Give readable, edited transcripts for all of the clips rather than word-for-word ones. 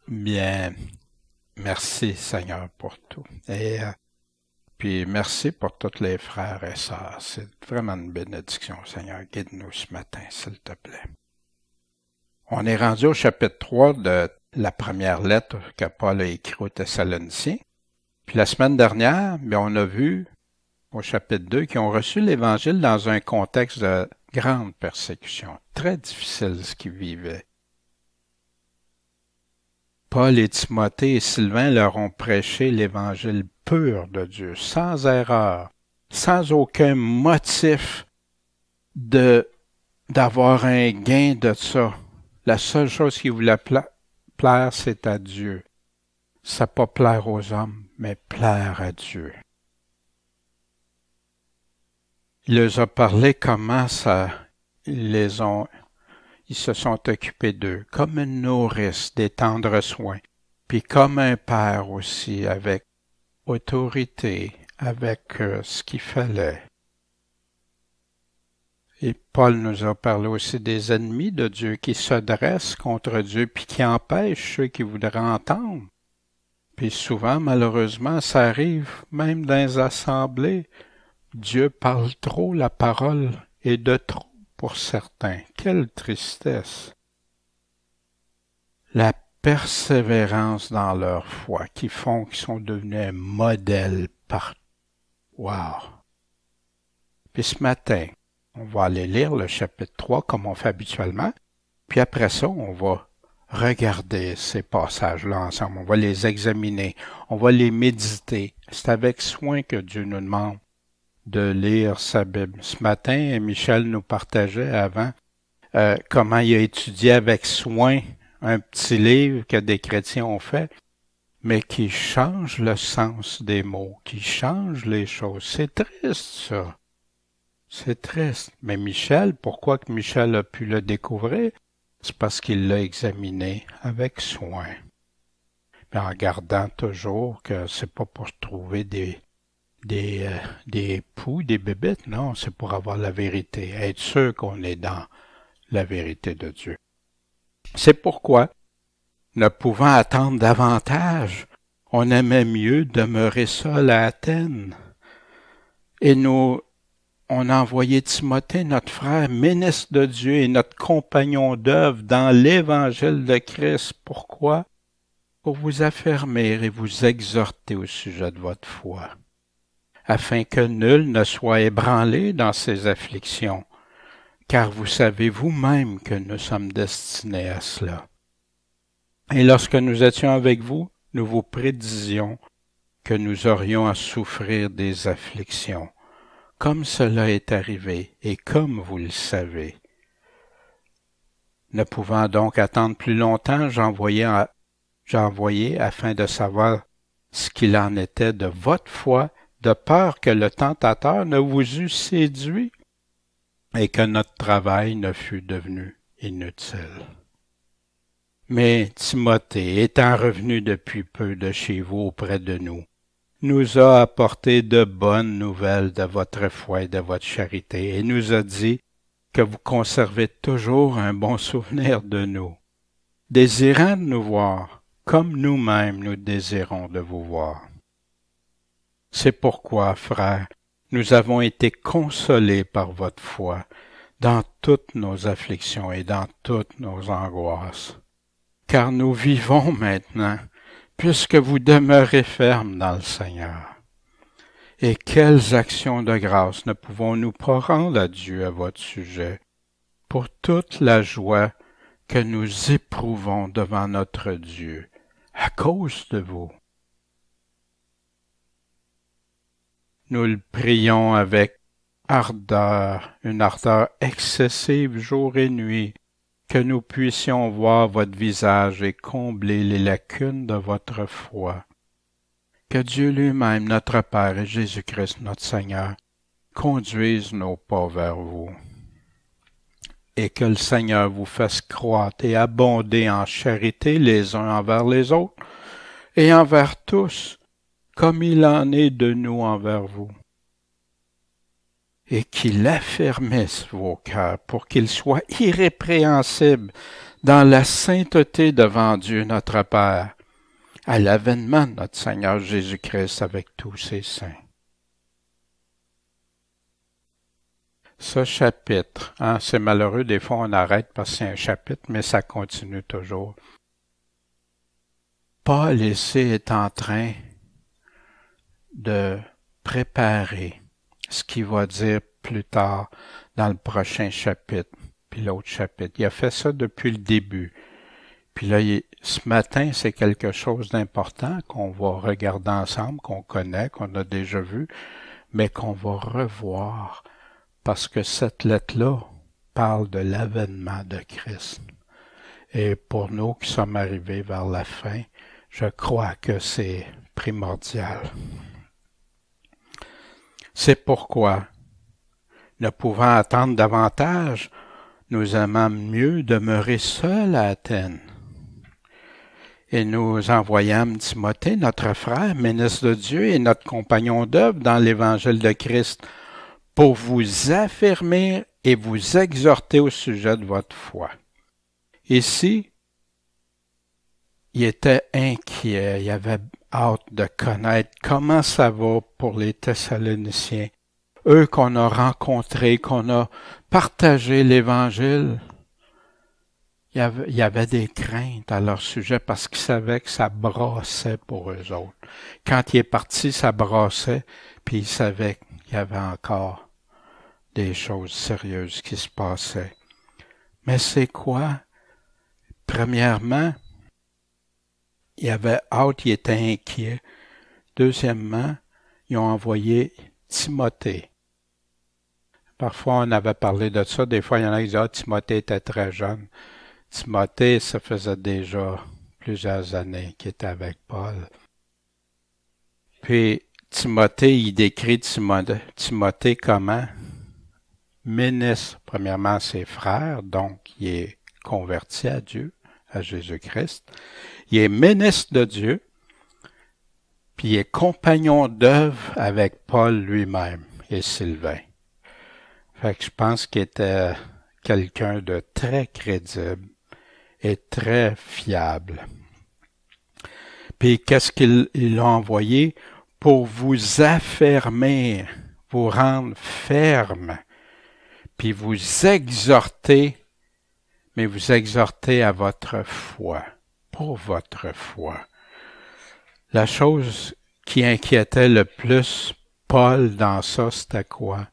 Bien, merci Seigneur pour tout. Et puis merci pour tous les frères et sœurs. C'est vraiment une bénédiction, Seigneur. Guide-nous ce matin, s'il te plaît. On est rendu au chapitre 3 de la première lettre que Paul a écrite aux Thessaloniciens. Puis la semaine dernière, on a vu au chapitre 2 qu'ils ont reçu l'Évangile dans un contexte de grande persécution. Très difficile ce qu'ils vivaient. Paul et Timothée et Sylvain leur ont prêché l'Évangile pur de Dieu, sans erreur, sans aucun motif d'avoir un gain de ça. La seule chose qui voulait plaire, c'est à Dieu. C'est pas plaire aux hommes, mais plaire à Dieu. Il leur a parlé comment ils se sont occupés d'eux, comme une nourrice, des tendres soins, puis comme un père aussi, avec autorité, avec ce qu'il fallait. Et Paul nous a parlé aussi des ennemis de Dieu qui se dressent contre Dieu, puis qui empêchent ceux qui voudraient entendre. Puis souvent, malheureusement, ça arrive même dans les assemblées. Dieu parle trop, la parole est de trop. Pour certains, quelle tristesse! La persévérance dans leur foi qui font qu'ils sont devenus un modèle partout. Wow! Puis ce matin, on va aller lire le chapitre 3 comme on fait habituellement, puis après ça, on va regarder ces passages-là ensemble, on va les examiner, on va les méditer. C'est avec soin que Dieu nous demande de lire sa Bible. Ce matin, Michel nous partageait avant comment il a étudié avec soin un petit livre que des chrétiens ont fait, mais qui change le sens des mots, qui change les choses. C'est triste, ça. C'est triste. Mais Michel, pourquoi que Michel a pu le découvrir? C'est parce qu'il l'a examiné avec soin. Mais en gardant toujours que c'est pas pour trouver des poux, des bébites, non, c'est pour avoir la vérité, être sûr qu'on est dans la vérité de Dieu. C'est pourquoi, ne pouvant attendre davantage, on aimait mieux demeurer seul à Athènes. Et on a envoyé Timothée, notre frère, ministre de Dieu et notre compagnon d'œuvre dans l'Évangile de Christ. Pourquoi? Pour vous affermir et vous exhorter au sujet de votre foi, afin que nul ne soit ébranlé dans ses afflictions, car vous savez vous-même que nous sommes destinés à cela. Et lorsque nous étions avec vous, nous vous prédisions que nous aurions à souffrir des afflictions, comme cela est arrivé et comme vous le savez. Ne pouvant donc attendre plus longtemps, j'envoyai afin de savoir ce qu'il en était de votre foi, de peur que le tentateur ne vous eût séduit et que notre travail ne fût devenu inutile. Mais Timothée, étant revenu depuis peu de chez vous auprès de nous a apporté de bonnes nouvelles de votre foi et de votre charité, et nous a dit que vous conservez toujours un bon souvenir de nous, désirant de nous voir, comme nous-mêmes nous désirons de vous voir. C'est pourquoi, frères, nous avons été consolés par votre foi dans toutes nos afflictions et dans toutes nos angoisses. Car nous vivons maintenant, puisque vous demeurez fermes dans le Seigneur. Et quelles actions de grâce ne pouvons-nous pas rendre à Dieu à votre sujet, pour toute la joie que nous éprouvons devant notre Dieu, à cause de vous. Nous le prions avec ardeur, une ardeur excessive jour et nuit, que nous puissions voir votre visage et combler les lacunes de votre foi. Que Dieu lui-même, notre Père et Jésus-Christ, notre Seigneur, conduise nos pas vers vous. Et que le Seigneur vous fasse croître et abonder en charité les uns envers les autres et envers tous, comme il en est de nous envers vous. Et qu'il affermisse vos cœurs pour qu'ils soient irrépréhensibles dans la sainteté devant Dieu notre Père, à l'avènement de notre Seigneur Jésus-Christ avec tous ses saints. Ce chapitre, c'est malheureux, des fois on arrête parce que c'est un chapitre, mais ça continue toujours. Paul ici est en train de préparer ce qu'il va dire plus tard dans le prochain chapitre, puis l'autre chapitre. Il a fait ça depuis le début. Puis là, ce matin, c'est quelque chose d'important qu'on va regarder ensemble, qu'on connaît, qu'on a déjà vu, mais qu'on va revoir, parce que cette lettre-là parle de l'avènement de Christ. Et pour nous qui sommes arrivés vers la fin, je crois que c'est primordial. C'est pourquoi, ne pouvant attendre davantage, nous aimâmes mieux demeurer seuls à Athènes. Et nous envoyâmes Timothée, notre frère, ministre de Dieu et notre compagnon d'œuvre dans l'Évangile de Christ, pour vous affirmer et vous exhorter au sujet de votre foi. Ici, il était inquiet, il avait hâte de connaître comment ça va pour les Thessaloniciens, eux qu'on a rencontrés, qu'on a partagé l'Évangile. Il y avait des craintes à leur sujet parce qu'ils savaient que ça brassait pour eux autres. Quand il est parti, ça brassait, puis ils savaient qu'il y avait encore des choses sérieuses qui se passaient. Mais c'est quoi? Premièrement, il avait hâte, il était inquiet. Deuxièmement, ils ont envoyé Timothée. Parfois, on avait parlé de ça. Des fois, il y en a qui disaient « Timothée était très jeune ». Timothée, ça faisait déjà plusieurs années qu'il était avec Paul. Puis, Timothée, il décrit Timothée comment? Ministre, premièrement, ses frères, donc il est converti à Dieu, à Jésus-Christ. Il est ministre de Dieu, puis il est compagnon d'œuvre avec Paul lui-même et Sylvain. Fait que je pense qu'il était quelqu'un de très crédible et très fiable. Puis qu'est-ce qu'il a envoyé? Pour vous affermir, vous rendre ferme, puis vous exhorter, mais vous exhorter à votre foi, pour votre foi. La chose qui inquiétait le plus Paul dans ça, c'était quoi?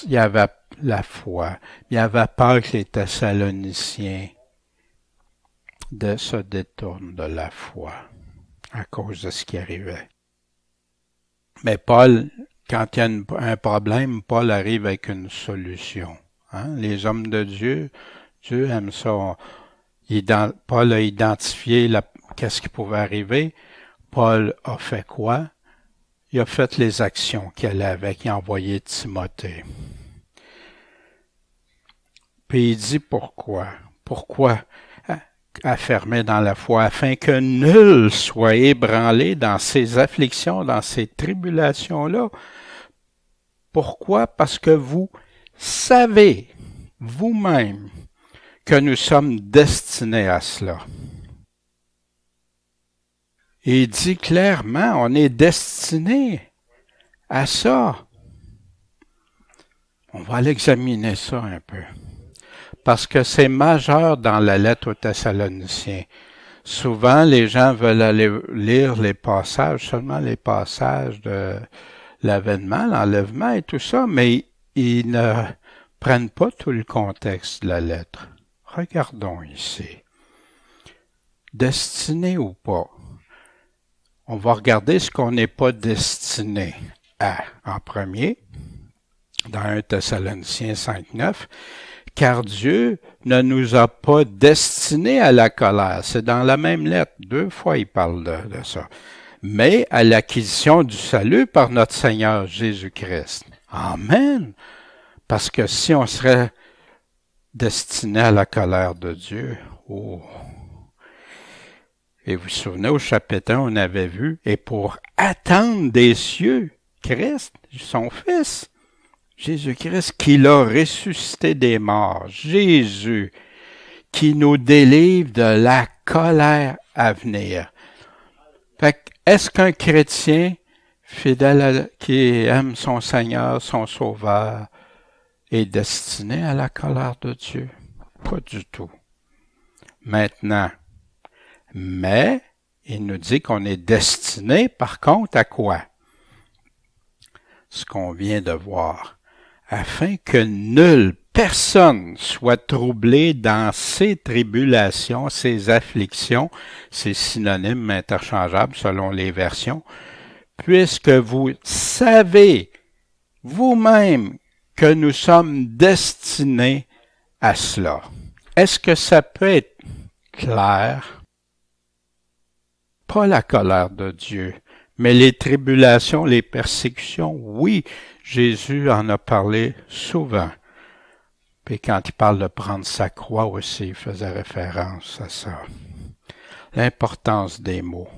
Il y avait la foi. Il avait peur que les Thessaloniciens se détournent de la foi à cause de ce qui arrivait. Mais Paul, quand il y a un problème, Paul arrive avec une solution. Les hommes de Dieu, Dieu aime ça. Paul a identifié qu'est-ce qui pouvait arriver. Paul a fait quoi? Il a fait les actions qu'il allait avec. Il a envoyé Timothée. Puis il dit pourquoi? Pourquoi affermer dans la foi? Afin que nul soit ébranlé dans ces afflictions, dans ces tribulations-là. Pourquoi? Parce que vous savez vous-même que nous sommes destinés à cela. Et il dit clairement, on est destinés à ça. On va aller examiner ça un peu. Parce que c'est majeur dans la lettre aux Thessaloniciens. Souvent, les gens veulent aller lire les passages, seulement les passages de l'avènement, l'enlèvement et tout ça, mais ils ne prennent pas tout le contexte de la lettre. Regardons ici. Destiné ou pas? On va regarder ce qu'on n'est pas destiné à. En premier, dans 1 Thessaloniciens 5.9, car Dieu ne nous a pas destinés à la colère. C'est dans la même lettre. 2 fois, il parle de ça. Mais à l'acquisition du salut par notre Seigneur Jésus-Christ. Amen. Parce que si on serait destiné à la colère de Dieu, Et vous vous souvenez, au chapitre 1, on avait vu, et pour attendre des cieux, Christ, son Fils, Jésus-Christ, qui l'a ressuscité des morts. Jésus, qui nous délivre de la colère à venir. Fait que, est-ce qu'un chrétien fidèle qui aime son Seigneur, son Sauveur, est destiné à la colère de Dieu? Pas du tout. Maintenant, mais il nous dit qu'on est destiné, par contre, à quoi? Ce qu'on vient de voir. Afin que nulle personne soit troublée dans ses tribulations, ses afflictions, c'est synonyme interchangeable selon les versions, puisque vous savez vous-même que nous sommes destinés à cela. Est-ce que ça peut être clair? Pas la colère de Dieu, mais les tribulations, les persécutions, oui, Jésus en a parlé souvent. Puis quand il parle de prendre sa croix aussi, il faisait référence à ça. L'importance des mots.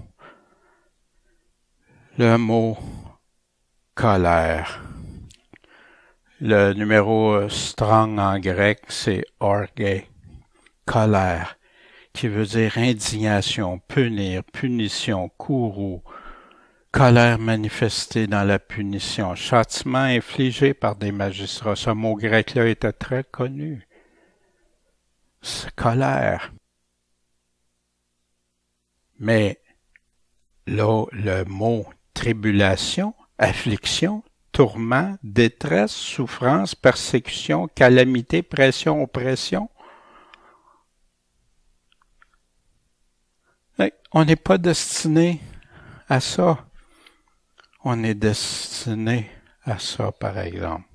Le mot colère. Le numéro strong en grec, c'est orge, colère, qui veut dire indignation, punir, punition, courroux, colère manifestée dans la punition, châtiment infligé par des magistrats. Ce mot grec-là était très connu. C'est colère. Mais là, le mot tribulation, affliction, tourment, détresse, souffrance, persécution, calamité, pression, oppression. On n'est pas destiné à ça. On est destiné à ça, par exemple.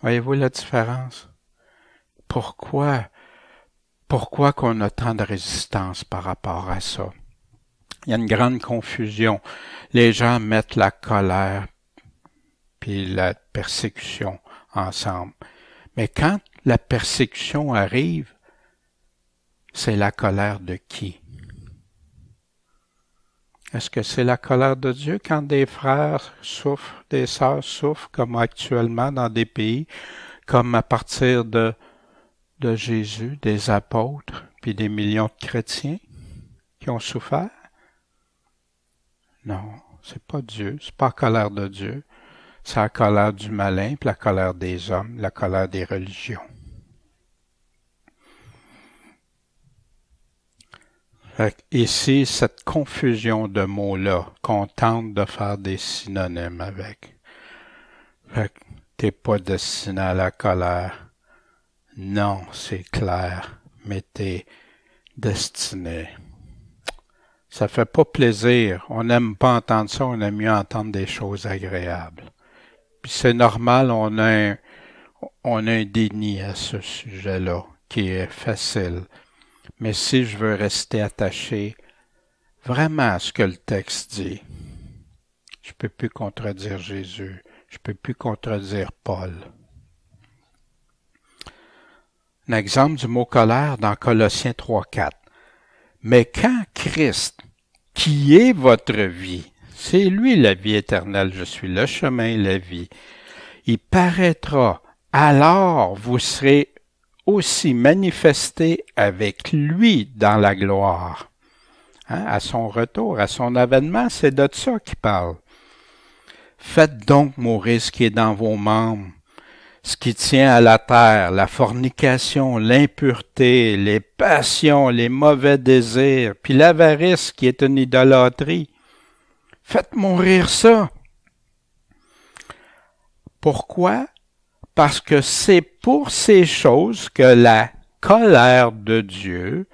Voyez-vous la différence? Pourquoi qu'on a tant de résistance par rapport à ça? Il y a une grande confusion. Les gens mettent la colère puis la persécution ensemble. Mais quand la persécution arrive, c'est la colère de qui? Est-ce que c'est la colère de Dieu quand des frères souffrent, des sœurs souffrent, comme actuellement dans des pays, comme à partir de Jésus, des apôtres, puis des millions de chrétiens qui ont souffert? Non, c'est pas Dieu, c'est pas la colère de Dieu. C'est la colère du malin, puis la colère des hommes, la colère des religions. Ici, cette confusion de mots-là, qu'on tente de faire des synonymes avec. T'es pas destiné à la colère. Non, c'est clair, mais t'es destiné. Ça fait pas plaisir. On n'aime pas entendre ça, on aime mieux entendre des choses agréables. Puis c'est normal, on a un déni à ce sujet-là, qui est facile. Mais si je veux rester attaché vraiment à ce que le texte dit, je peux plus contredire Jésus, je peux plus contredire Paul. Un exemple du mot colère dans Colossiens 3:4. Mais quand Christ, qui est votre vie, c'est lui la vie éternelle, je suis le chemin et la vie, il paraîtra, alors vous serez aussi manifestés avec lui dans la gloire. À son retour, à son avènement, c'est de ça qu'il parle. Faites donc mourir ce qui est dans vos membres, ce qui tient à la terre, la fornication, l'impureté, les passions, les mauvais désirs, puis l'avarice qui est une idolâtrie. Faites mourir ça. Pourquoi? Parce que c'est pour ces choses que la colère de Dieu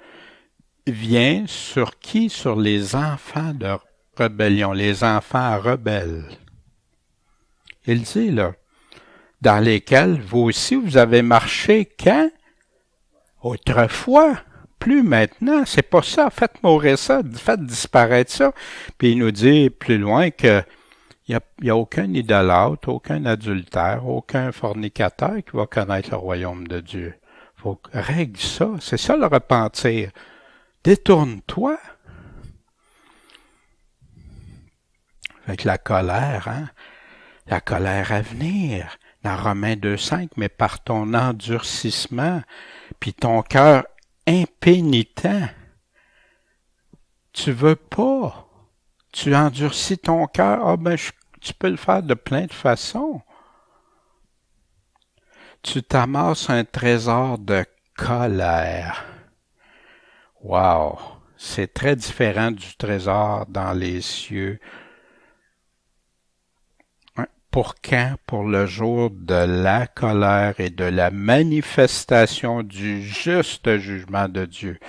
vient sur qui? Sur les enfants de rébellion, les enfants rebelles. Il dit là, dans lesquels vous aussi vous avez marché quand? Autrefois, plus maintenant, c'est pas ça, faites mourir ça, faites disparaître ça. Puis il nous dit plus loin que il y a aucun idolâtre, aucun adultère, aucun fornicateur qui va connaître le royaume de Dieu. Faut règle ça, c'est ça le repentir. Détourne-toi. Avec la colère, la colère à venir. Dans Romains 2:5, mais par ton endurcissement, puis ton cœur impénitent. Tu veux pas. Tu endurcis ton cœur. Ah ben, tu peux le faire de plein de façons. Tu t'amasses un trésor de colère. Wow! C'est très différent du trésor dans les cieux. Pour quand? Pour le jour de la colère et de la manifestation du juste jugement de Dieu.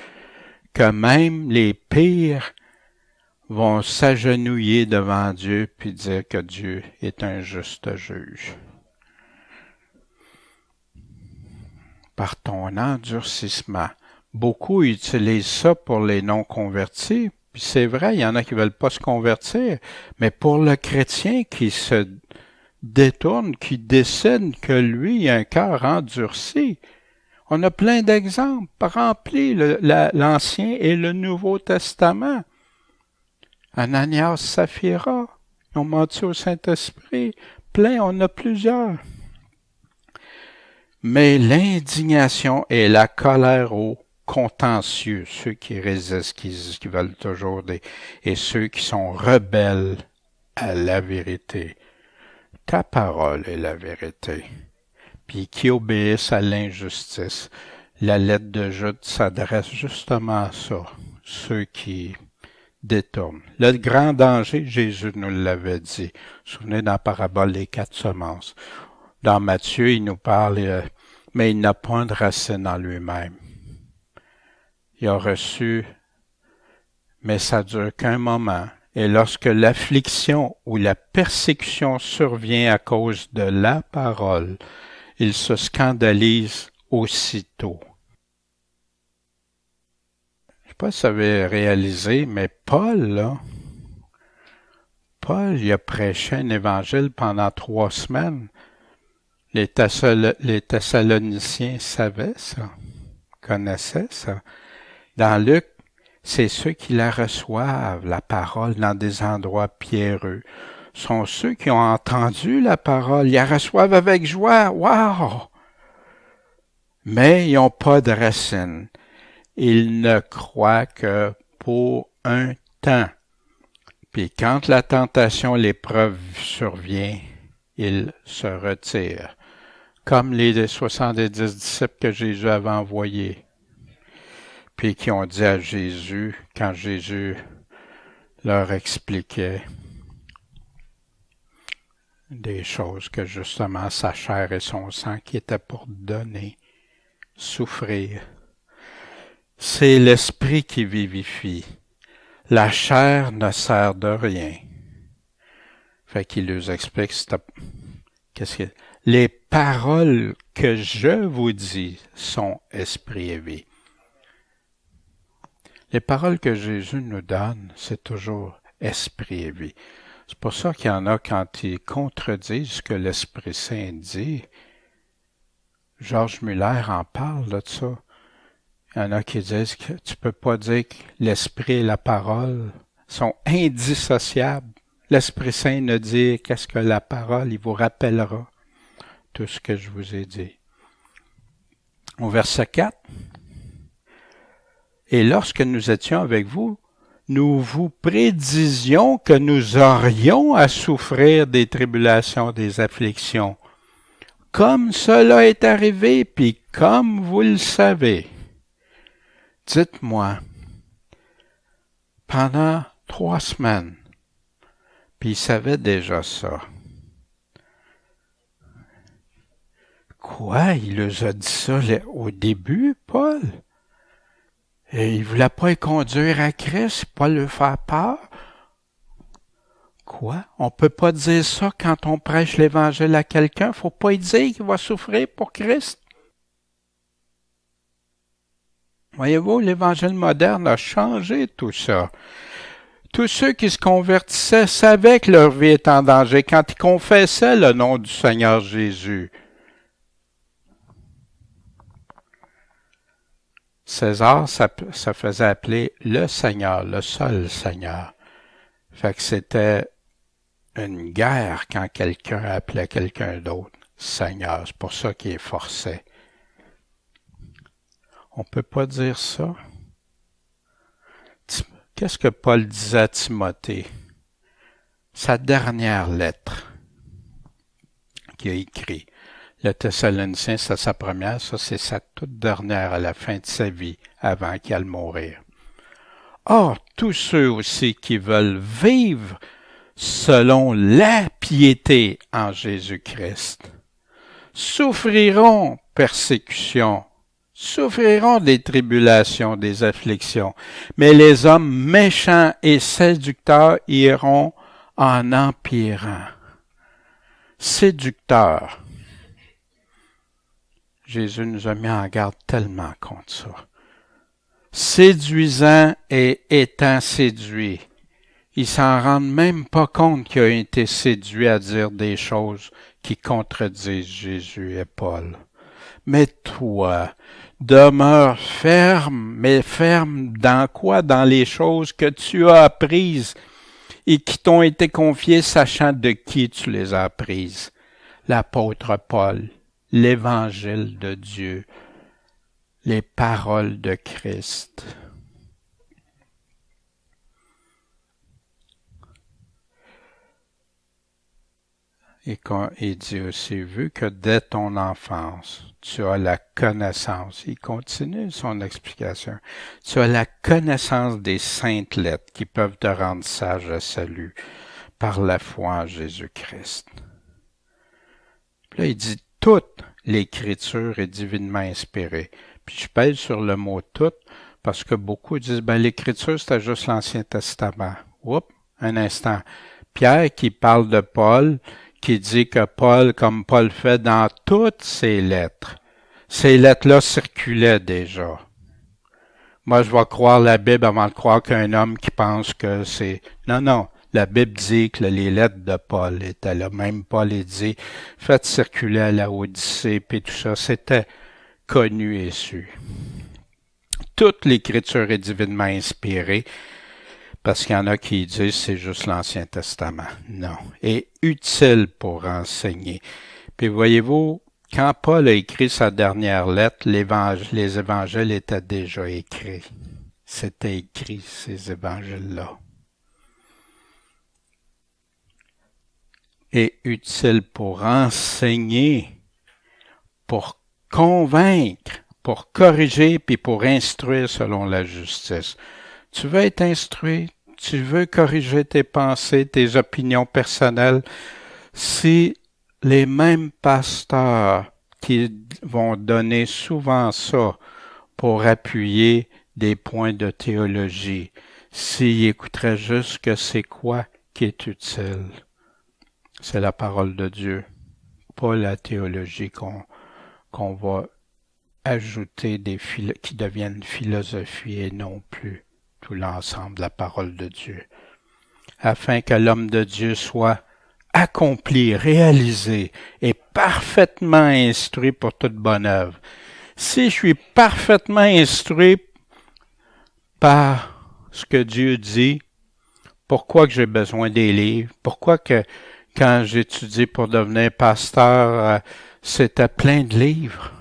Que même les pires vont s'agenouiller devant Dieu puis dire que Dieu est un juste juge. Par ton endurcissement. Beaucoup utilisent ça pour les non-convertis, puis c'est vrai, il y en a qui veulent pas se convertir, mais pour le chrétien qui se détourne, qui décide que lui a un cœur endurci, on a plein d'exemples remplis l'Ancien et le Nouveau Testament. Ananias, Saphira, ils ont menti au Saint-Esprit, plein, on a plusieurs. Mais l'indignation et la colère au contentieux, ceux qui résistent, qui veulent toujours et ceux qui sont rebelles à la vérité. Ta parole est la vérité. Puis qui obéissent à l'injustice. La lettre de Jude s'adresse justement à ça, ceux qui détournent. Le grand danger, Jésus nous l'avait dit. Vous vous souvenez dans la parabole des 4 semences. Dans Matthieu, il nous parle, mais il n'a point de racine en lui-même. Il a reçu, mais ça dure qu'un moment. Et lorsque l'affliction ou la persécution survient à cause de la parole, il se scandalise aussitôt. Je ne sais pas si vous avez réalisé, mais Paul, il a prêché un évangile pendant 3 semaines. Les Thessaloniciens savaient ça, connaissaient ça. Dans Luc, c'est ceux qui la reçoivent, la parole, dans des endroits pierreux. Sont ceux qui ont entendu la parole, ils la reçoivent avec joie. Wow! Mais ils n'ont pas de racines. Ils ne croient que pour un temps. Puis quand la tentation, l'épreuve survient, ils se retirent. Comme les 70 disciples que Jésus avait envoyés. Puis qui ont dit à Jésus, quand Jésus leur expliquait des choses que justement sa chair et son sang qui étaient pour donner, souffrir. C'est l'esprit qui vivifie. La chair ne sert de rien. Fait qu'il leur explique, les paroles que je vous dis sont esprit et vie. Les paroles que Jésus nous donne, c'est toujours esprit et vie. C'est pour ça qu'il y en a quand ils contredisent ce que l'Esprit Saint dit. Georges Muller en parle de ça. Il y en a qui disent que tu peux pas dire que l'Esprit et la parole sont indissociables. L'Esprit Saint ne dit qu'est-ce que la parole, il vous rappellera tout ce que je vous ai dit. Au verset 4. Et lorsque nous étions avec vous, nous vous prédisions que nous aurions à souffrir des tribulations, des afflictions. Comme cela est arrivé, puis comme vous le savez. Dites-moi, pendant 3 semaines, puis il savait déjà ça. Quoi? Il leur a dit ça au début, Paul? Et il ne voulait pas les conduire à Christ, pas leur faire peur. Quoi? On ne peut pas dire ça quand on prêche l'Évangile à quelqu'un. Il ne faut pas y dire qu'il va souffrir pour Christ. Voyez-vous, l'Évangile moderne a changé tout ça. Tous ceux qui se convertissaient savaient que leur vie était en danger quand ils confessaient le nom du Seigneur Jésus. César, ça faisait appeler le Seigneur, le seul Seigneur. Fait que c'était une guerre quand quelqu'un appelait quelqu'un d'autre Seigneur. C'est pour ça qu'il est forcé. On peut pas dire ça. Qu'est-ce que Paul disait à Timothée? Sa dernière lettre qu'il a écrite. Le Thessaloniciens, c'est sa première, ça c'est sa toute dernière à la fin de sa vie, avant qu'elle mourir. Or, tous ceux aussi qui veulent vivre selon la piété en Jésus-Christ souffriront persécution, souffriront des tribulations, des afflictions, mais les hommes méchants et séducteurs iront en empirant. Séducteurs. Jésus nous a mis en garde tellement contre ça. Séduisant et étant séduit. Ils s'en rendent même pas compte qu'ils ont été séduits à dire des choses qui contredisent Jésus et Paul. Mais toi, demeure ferme, mais ferme dans quoi? Dans les choses que tu as apprises et qui t'ont été confiées, sachant de qui tu les as apprises. L'apôtre Paul, l'Évangile de Dieu, les paroles de Christ. Et il dit aussi, vu que dès ton enfance, tu as la connaissance, il continue son explication, tu as la connaissance des saintes lettres qui peuvent te rendre sage à salut par la foi en Jésus-Christ. Puis là, il dit, toute l'Écriture est divinement inspirée. Puis je pèse sur le mot « toute » parce que beaucoup disent, l'Écriture, c'était juste l'Ancien Testament. Oups, un instant. Pierre qui parle de Paul, qui dit que Paul, comme Paul fait dans toutes ses lettres, ces lettres-là circulaient déjà. Moi, je vais croire la Bible avant de croire qu'un homme qui pense que c'est... Non, la Bible dit que les lettres de Paul étaient là. Même Paul dit, faites circuler à la Odyssée, puis tout ça, c'était connu et su. Toute l'Écriture est divinement inspirée, parce qu'il y en a qui disent que c'est juste l'Ancien Testament. Non. Et utile pour enseigner. Puis voyez-vous, quand Paul a écrit sa dernière lettre, les évangiles étaient déjà écrits. C'était écrit, ces évangiles-là. Et utile pour enseigner, pour convaincre, pour corriger, puis pour instruire selon la justice. Tu veux être instruit, tu veux corriger tes pensées, tes opinions personnelles. Si les mêmes pasteurs qui vont donner souvent ça pour appuyer des points de théologie, s'ils écouteraient juste que c'est quoi qui est utile, c'est la parole de Dieu, pas la théologie qu'on va ajouter qui deviennent philosophie et non plus tout l'ensemble de la parole de Dieu, afin que l'homme de Dieu soit accompli, réalisé et parfaitement instruit pour toute bonne œuvre. Si je suis parfaitement instruit par ce que Dieu dit, pourquoi que j'ai besoin des livres? Pourquoi que quand j'étudie pour devenir pasteur, c'était plein de livres?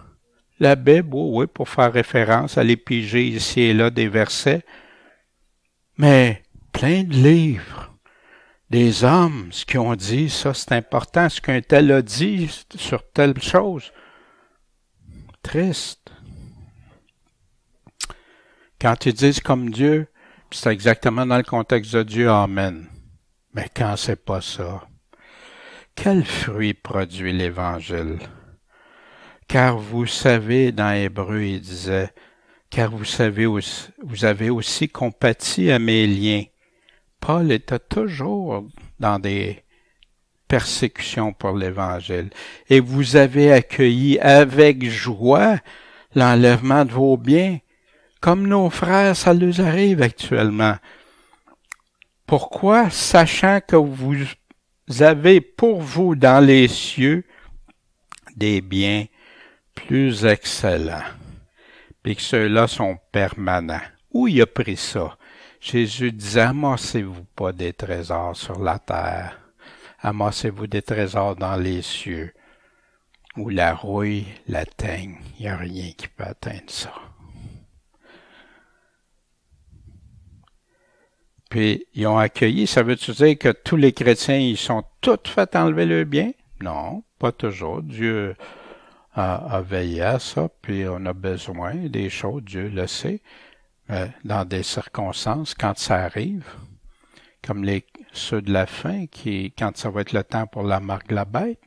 La Bible, oui, pour faire référence, aller piger ici et là des versets, mais plein de livres, des hommes, ce qu'ils ont dit, ça c'est important, ce qu'un tel a dit sur telle chose. Triste. Quand ils disent comme Dieu, c'est exactement dans le contexte de Dieu, amen. Mais quand c'est pas ça, quel fruit produit l'Évangile? Car vous savez, dans Hébreu, il disait, car vous avez aussi compati à mes liens. Paul était toujours dans des persécutions pour l'Évangile. Et vous avez accueilli avec joie l'enlèvement de vos biens, comme nos frères, ça leur arrive actuellement. Pourquoi? Sachant que vous avez pour vous dans les cieux des biens plus excellents, puis que ceux-là sont permanents. Où il a pris ça? Jésus disait, amassez-vous pas des trésors sur la terre, amassez-vous des trésors dans les cieux, où la rouille, la teigne, il n'y a rien qui peut atteindre ça. puis ils ont accueilli. Ça veut-tu dire que tous les chrétiens, ils sont tous fait enlever le bien? Non, pas toujours. Dieu a veillé à ça, puis on a besoin des choses, Dieu le sait, dans des circonstances, quand ça arrive, comme ceux de la fin, quand ça va être le temps pour la marque de la bête,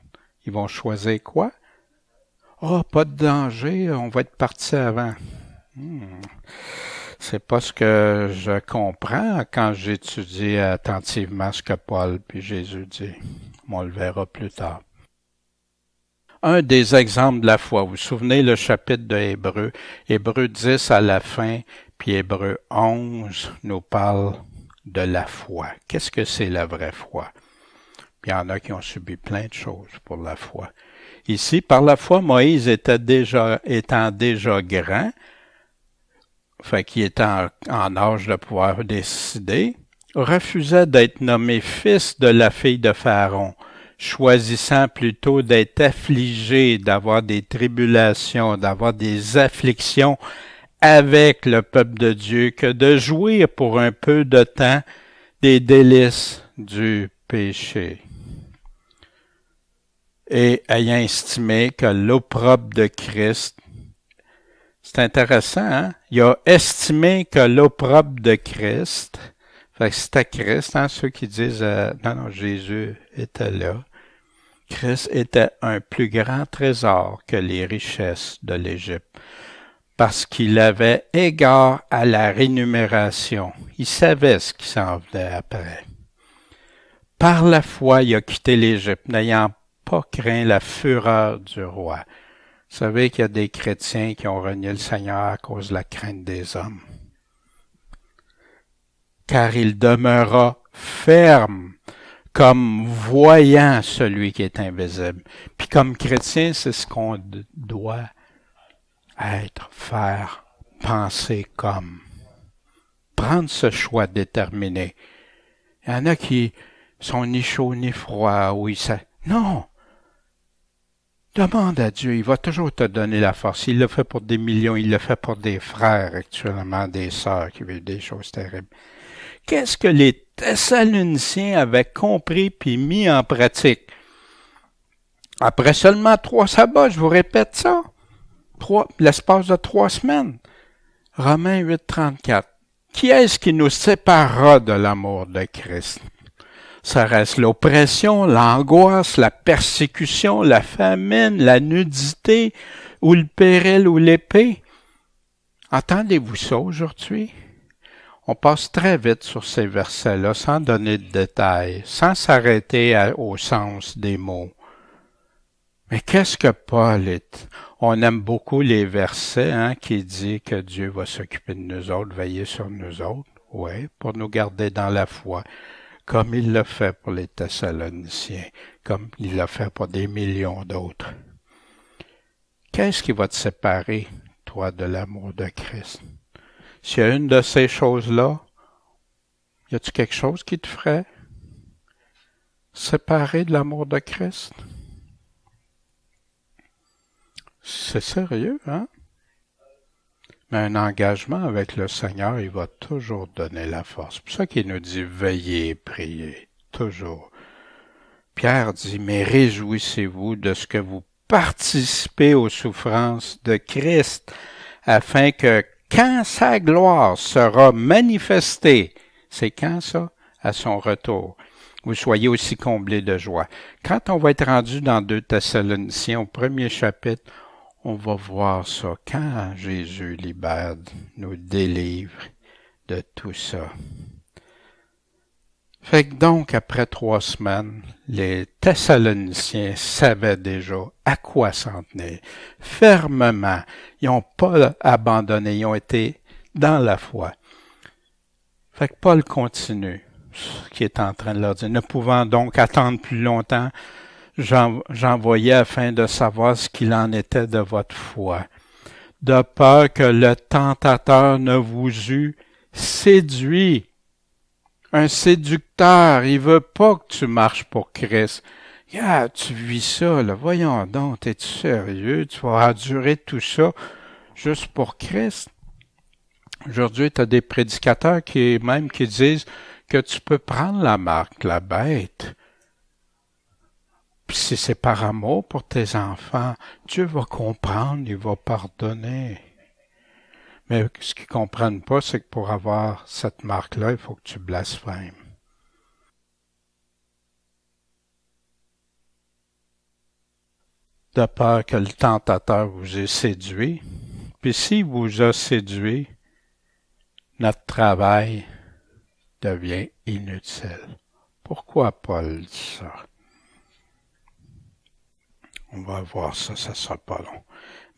ils vont choisir quoi? Oh, pas de danger, on va être parti avant. C'est pas ce que je comprends quand j'étudie attentivement ce que Paul puis Jésus dit. On le verra plus tard. Un des exemples de la foi, vous vous souvenez le chapitre de Hébreux, Hébreux 10 à la fin, puis Hébreux 11 nous parle de la foi. Qu'est-ce que c'est la vraie foi? Puis il y en a qui ont subi plein de choses pour la foi. Ici, par la foi, Moïse étant déjà grand, fait qu'il était en âge de pouvoir décider, refusait d'être nommé fils de la fille de Pharaon, choisissant plutôt d'être affligé, d'avoir des tribulations, d'avoir des afflictions avec le peuple de Dieu que de jouir pour un peu de temps des délices du péché. Et ayant estimé que l'opprobre de Christ, c'est intéressant, hein? Il a estimé que l'opprobre de Christ, fait que c'était Christ, hein, ceux qui disent non, Jésus était là. Christ était un plus grand trésor que les richesses de l'Égypte, parce qu'il avait égard à la rémunération. Il savait ce qui s'en venait après. Par la foi, il a quitté l'Égypte, n'ayant pas craint la fureur du roi. Vous savez qu'il y a des chrétiens qui ont renié le Seigneur à cause de la crainte des hommes. Car il demeura ferme, comme voyant celui qui est invisible. Puis comme chrétien, c'est ce qu'on doit être, faire, penser comme. Prendre ce choix déterminé. Il y en a qui sont ni chauds ni froids, oui, ça. Non! Demande à Dieu, il va toujours te donner la force. Il le fait pour des millions, il le fait pour des frères actuellement, des sœurs qui vivent des choses terribles. Qu'est-ce que les Thessaloniciens avaient compris puis mis en pratique? Après seulement 3 sabbats, je vous répète ça, l'espace de 3 semaines. Romains 8:34. Qui est-ce qui nous séparera de l'amour de Christ? Ça reste l'oppression, l'angoisse, la persécution, la famine, la nudité, ou le péril ou l'épée. Entendez-vous ça aujourd'hui? On passe très vite sur ces versets-là sans donner de détails, sans s'arrêter au sens des mots. Mais qu'est-ce que Paul est? On aime beaucoup les versets qui disent que Dieu va s'occuper de nous autres, veiller sur nous autres, oui, pour nous garder dans la foi. Comme il l'a fait pour les Thessaloniciens, comme il l'a fait pour des millions d'autres. Qu'est-ce qui va te séparer, toi, de l'amour de Christ? S'il y a une de ces choses-là, y a-t-il quelque chose qui te ferait séparer de l'amour de Christ? C'est sérieux, hein? Mais un engagement avec le Seigneur, il va toujours donner la force. C'est pour ça qu'il nous dit « Veillez, priez », toujours. Pierre dit « Mais réjouissez-vous de ce que vous participez aux souffrances de Christ, afin que, quand sa gloire sera manifestée, c'est quand ça? À son retour, vous soyez aussi comblés de joie. » Quand on va être rendu dans 2 Thessaloniciens, au 1er chapitre, on va voir ça quand Jésus libère, nous délivre de tout ça. Fait que donc, après 3 semaines, les Thessaloniciens savaient déjà à quoi s'en tenir. Fermement, ils n'ont pas abandonné, ils ont été dans la foi. Fait que Paul continue ce qu'il est en train de leur dire. Ne pouvant donc attendre plus longtemps, j'envoyais afin de savoir ce qu'il en était de votre foi, de peur que le tentateur ne vous eût séduit. Un séducteur, il veut pas que tu marches pour Christ. Ah, tu vis ça, là, voyons donc, t'es-tu sérieux? Tu vas endurer tout ça juste pour Christ? Aujourd'hui, tu as des prédicateurs qui disent que tu peux prendre la marque, la bête. Puis si c'est par amour pour tes enfants, Dieu va comprendre, il va pardonner. Mais ce qu'ils ne comprennent pas, c'est que pour avoir cette marque-là, il faut que tu blasphèmes. De peur que le tentateur vous ait séduit. Puis s'il vous a séduit, notre travail devient inutile. Pourquoi Paul dit ça? On va voir ça, ça sera pas long.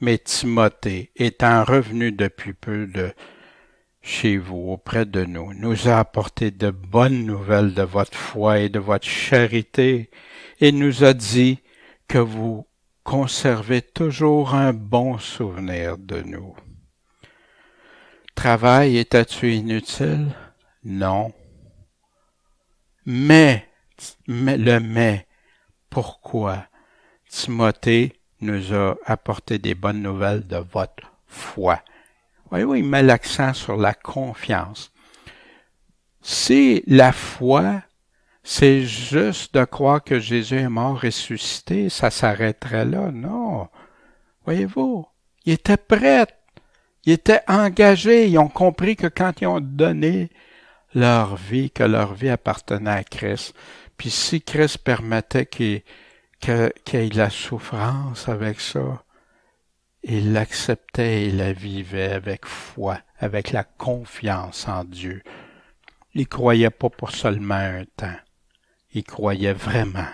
Mais Timothée, étant revenu depuis peu de chez vous, auprès de nous, nous a apporté de bonnes nouvelles de votre foi et de votre charité, et nous a dit que vous conservez toujours un bon souvenir de nous. Travail était-tu inutile? Non. Mais, pourquoi? Timothée nous a apporté des bonnes nouvelles de votre foi. Voyez-vous, il met l'accent sur la confiance. Si la foi, c'est juste de croire que Jésus est mort ressuscité, ça s'arrêterait là. Non. Voyez-vous, ils étaient prêts, ils étaient engagés, ils ont compris que quand ils ont donné leur vie, que leur vie appartenait à Christ. Puis si Christ permettait qu'il y ait la souffrance avec ça, il l'acceptait et la vivait avec foi, avec la confiance en Dieu. Il ne croyait pas pour seulement un temps. Il croyait vraiment.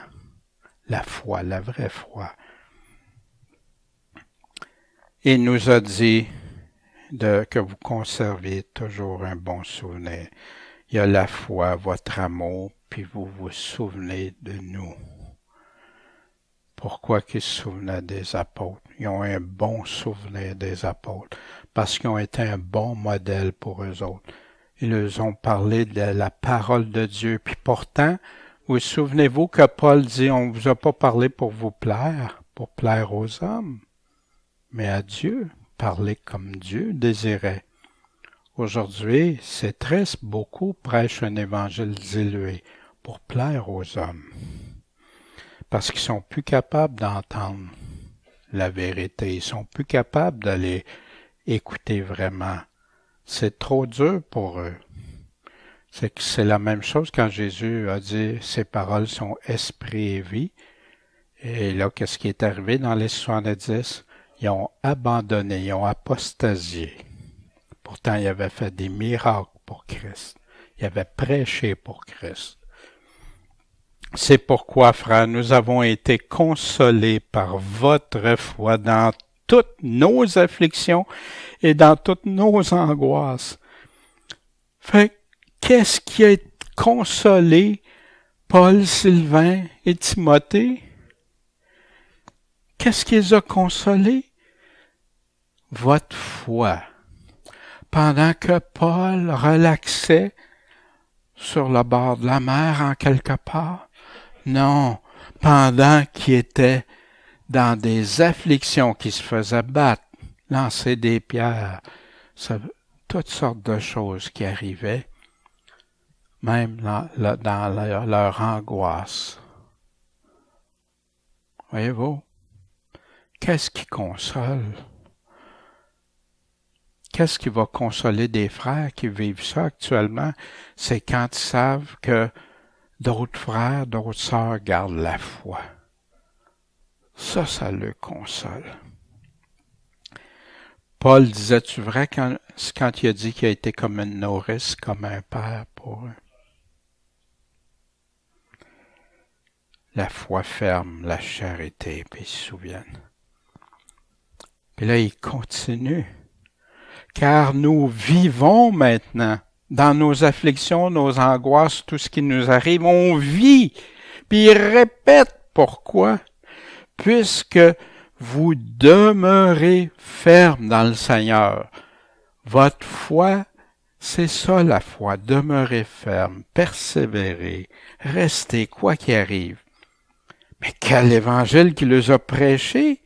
La foi, la vraie foi. Il nous a dit que vous conserviez toujours un bon souvenir. Il y a la foi, votre amour, puis vous vous souvenez de nous. Pourquoi qu'ils se souvenaient des apôtres? Ils ont un bon souvenir des apôtres, parce qu'ils ont été un bon modèle pour eux autres. Ils leur ont parlé de la parole de Dieu. Puis pourtant, vous souvenez-vous que Paul dit, on ne vous a pas parlé pour vous plaire, pour plaire aux hommes, mais à Dieu, parler comme Dieu désirait. Aujourd'hui, c'est triste, beaucoup prêchent un évangile dilué pour plaire aux hommes. Parce qu'ils sont plus capables d'entendre la vérité. Ils sont plus capables d'aller écouter vraiment. C'est trop dur pour eux. C'est la même chose quand Jésus a dit « Ces paroles sont esprit et vie ». Et là, qu'est-ce qui est arrivé dans les 70? Ils ont abandonné, ils ont apostasié. Pourtant, ils avaient fait des miracles pour Christ. Ils avaient prêché pour Christ. C'est pourquoi, frères, nous avons été consolés par votre foi dans toutes nos afflictions et dans toutes nos angoisses. Fait, qu'est-ce qui a consolé Paul, Sylvain et Timothée? Qu'est-ce qui les a consolés? Votre foi. Pendant que Paul relaxait sur le bord de la mer en quelque part, non, pendant qu'il était dans des afflictions, qui se faisaient battre, lancer des pierres, toutes sortes de choses qui arrivaient, même dans leur angoisse. Voyez-vous, qu'est-ce qui console? Qu'est-ce qui va consoler des frères qui vivent ça actuellement? C'est quand ils savent que d'autres frères, d'autres sœurs gardent la foi. Ça le console. Paul disait-tu vrai quand il a dit qu'il a été comme une nourrice, comme un père pour eux? La foi ferme, la charité, puis ils se souviennent. Puis là, il continue. Car nous vivons maintenant dans nos afflictions, nos angoisses, tout ce qui nous arrive, on vit. Puis il répète pourquoi. Puisque vous demeurez ferme dans le Seigneur. Votre foi, c'est ça la foi. Demeurez ferme, persévérer, restez quoi qu'il arrive. Mais quel évangile qu'il les a prêché?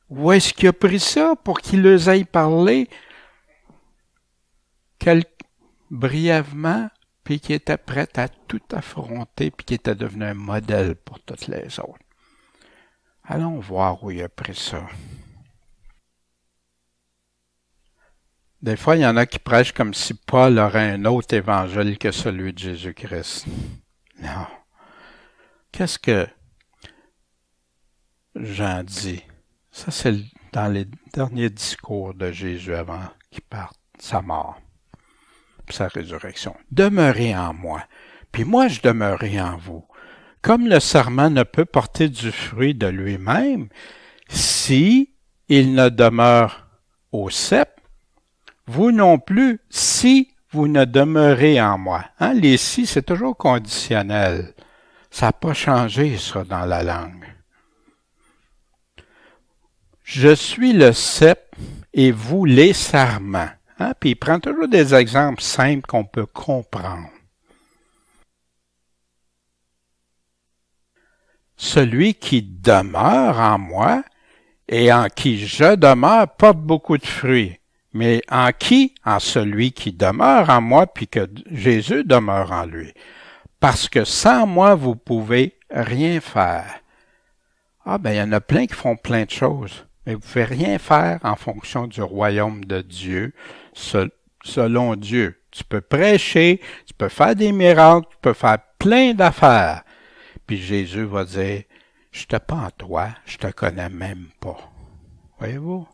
Où est-ce qu'il a pris ça pour qu'il les aille parler brièvement, puis qui était prêt à tout affronter, puis qui était devenu un modèle pour toutes les autres. Allons voir où il a pris ça. Des fois, il y en a qui prêchent comme si Paul aurait un autre évangile que celui de Jésus-Christ. Non. Qu'est-ce que Jean dit? Ça, c'est dans les derniers discours de Jésus avant qu'il parte, sa mort, puis sa résurrection. Demeurez en moi, puis moi je demeurerai en vous. Comme le sarment ne peut porter du fruit de lui-même, si il ne demeure au cep, vous non plus, si vous ne demeurez en moi. Hein, les si, c'est toujours conditionnel. Ça n'a pas changé, ça, dans la langue. Je suis le cep et vous les sarments. Hein, puis il prend toujours des exemples simples qu'on peut comprendre. Celui qui demeure en moi et en qui je demeure porte beaucoup de fruits. Mais en qui? En celui qui demeure en moi, puis que Jésus demeure en lui. Parce que sans moi, vous pouvez rien faire. Ah, ben, il y en a plein qui font plein de choses, mais vous ne pouvez rien faire en fonction du royaume de Dieu, selon Dieu. Tu peux prêcher, tu peux faire des miracles, tu peux faire plein d'affaires. Puis Jésus va dire, je ne te pas en toi, je te connais même pas. Voyez-vous?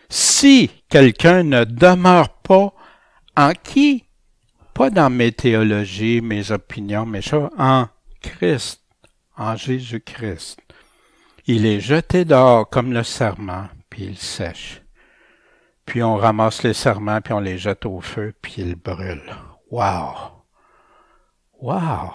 Si quelqu'un ne demeure pas en qui? Pas dans mes théologies, mes opinions, mais ça, en Christ, en Jésus-Christ. Il est jeté dehors comme le sarment, puis il sèche. Puis on ramasse les sarments, puis on les jette au feu, puis ils brûlent. Wow! Wow!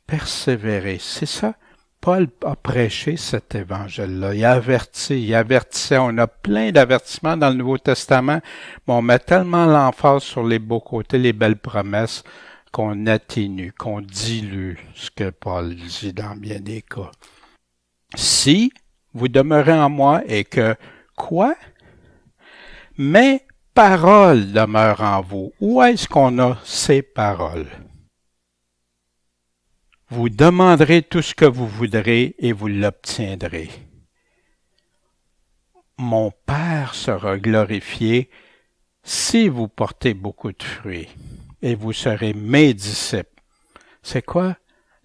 Persévérer, c'est ça. Paul a prêché cet évangile-là. Il avertissait. On a plein d'avertissements dans le Nouveau Testament, mais on met tellement l'emphase sur les beaux côtés, les belles promesses, qu'on atténue, qu'on dilue ce que Paul dit dans bien des cas. Si vous demeurez en moi et que, quoi? Mes paroles demeurent en vous. Où est-ce qu'on a ces paroles? Vous demanderez tout ce que vous voudrez et vous l'obtiendrez. Mon Père sera glorifié si vous portez beaucoup de fruits et vous serez mes disciples. C'est quoi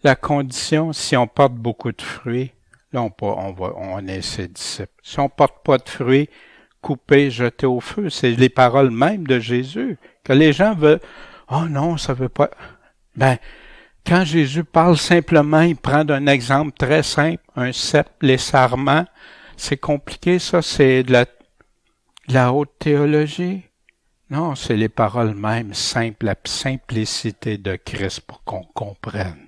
la condition si on porte beaucoup de fruits? Là, on est ses disciples. Si on porte pas de fruits, coupez, jetez au feu. C'est les paroles mêmes de Jésus. Que les gens veulent, oh non, ça veut pas. Ben, quand Jésus parle simplement, il prend un exemple très simple, un cep, les sarments. C'est compliqué, ça, c'est de la haute théologie. Non, c'est les paroles mêmes, simples, la simplicité de Christ pour qu'on comprenne.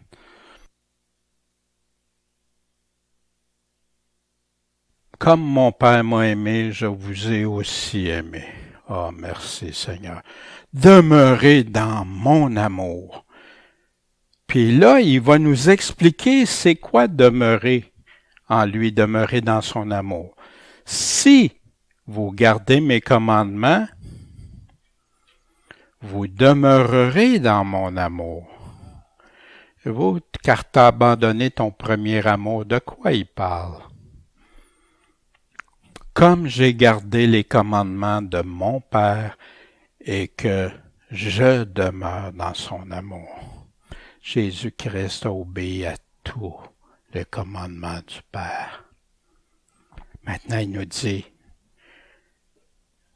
Comme mon Père m'a aimé, je vous ai aussi aimé. Oh, merci Seigneur. Demeurez dans mon amour. Puis là, il va nous expliquer c'est quoi demeurer en lui, demeurer dans son amour. Si vous gardez mes commandements, vous demeurerez dans mon amour. Et vous, car t'as abandonné ton premier amour, de quoi il parle? Comme j'ai gardé les commandements de mon Père et que je demeure dans son amour. Jésus-Christ a obéi à tous les commandements du Père. Maintenant, il nous dit,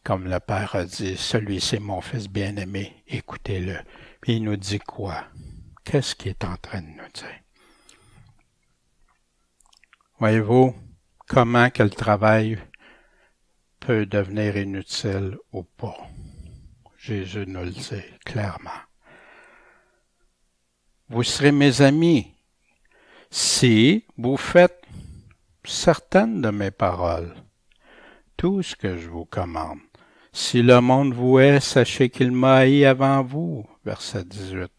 comme le Père a dit, celui-ci c'est mon Fils bien-aimé, écoutez-le. Puis il nous dit quoi? Qu'est-ce qu'il est en train de nous dire? Voyez-vous comment que le travail peut devenir inutile ou pas? Jésus nous le dit clairement. Vous serez mes amis si vous faites certaines de mes paroles, tout ce que je vous commande. Si le monde vous hait, sachez qu'il m'a haï avant vous. Verset 18.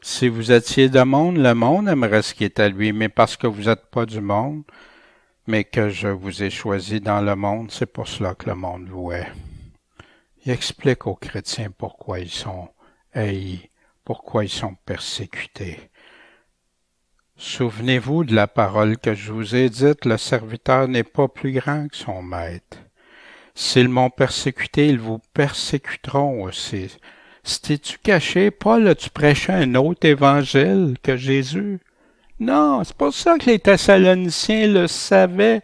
Si vous étiez de monde, le monde aimerait ce qui est à lui, mais parce que vous n'êtes pas du monde, mais que je vous ai choisi dans le monde, c'est pour cela que le monde vous hait. Il explique aux chrétiens pourquoi ils sont haïs, pourquoi ils sont persécutés. Souvenez-vous de la parole que je vous ai dite, le serviteur n'est pas plus grand que son maître. S'ils m'ont persécuté, ils vous persécuteront aussi. T'es-tu caché, Paul, as-tu prêché un autre évangile que Jésus? Non, c'est pas ça que les Thessaloniciens le savaient.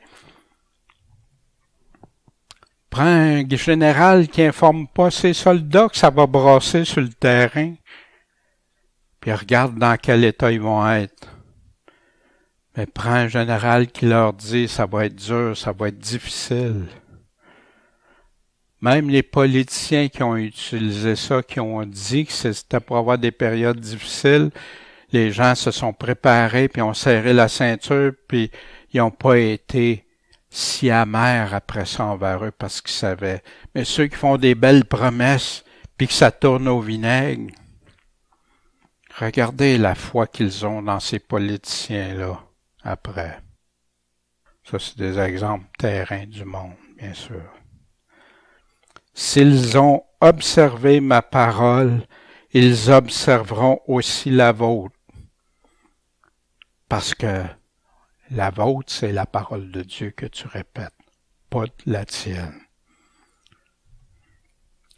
Prends un général qui informe pas ses soldats que ça va brasser sur le terrain. Puis regarde dans quel état ils vont être. Mais prends un général qui leur dit ça va être dur, ça va être difficile. Même les politiciens qui ont utilisé ça, qui ont dit que c'était pour avoir des périodes difficiles, les gens se sont préparés, puis ont serré la ceinture, puis ils n'ont pas été si amers après ça envers eux parce qu'ils savaient. Mais ceux qui font des belles promesses, puis que ça tourne au vinaigre, regardez la foi qu'ils ont dans ces politiciens-là après. Ça, c'est des exemples terrains du monde, bien sûr. S'ils ont observé ma parole, ils observeront aussi la vôtre. Parce que la vôtre, c'est la parole de Dieu que tu répètes, pas la tienne.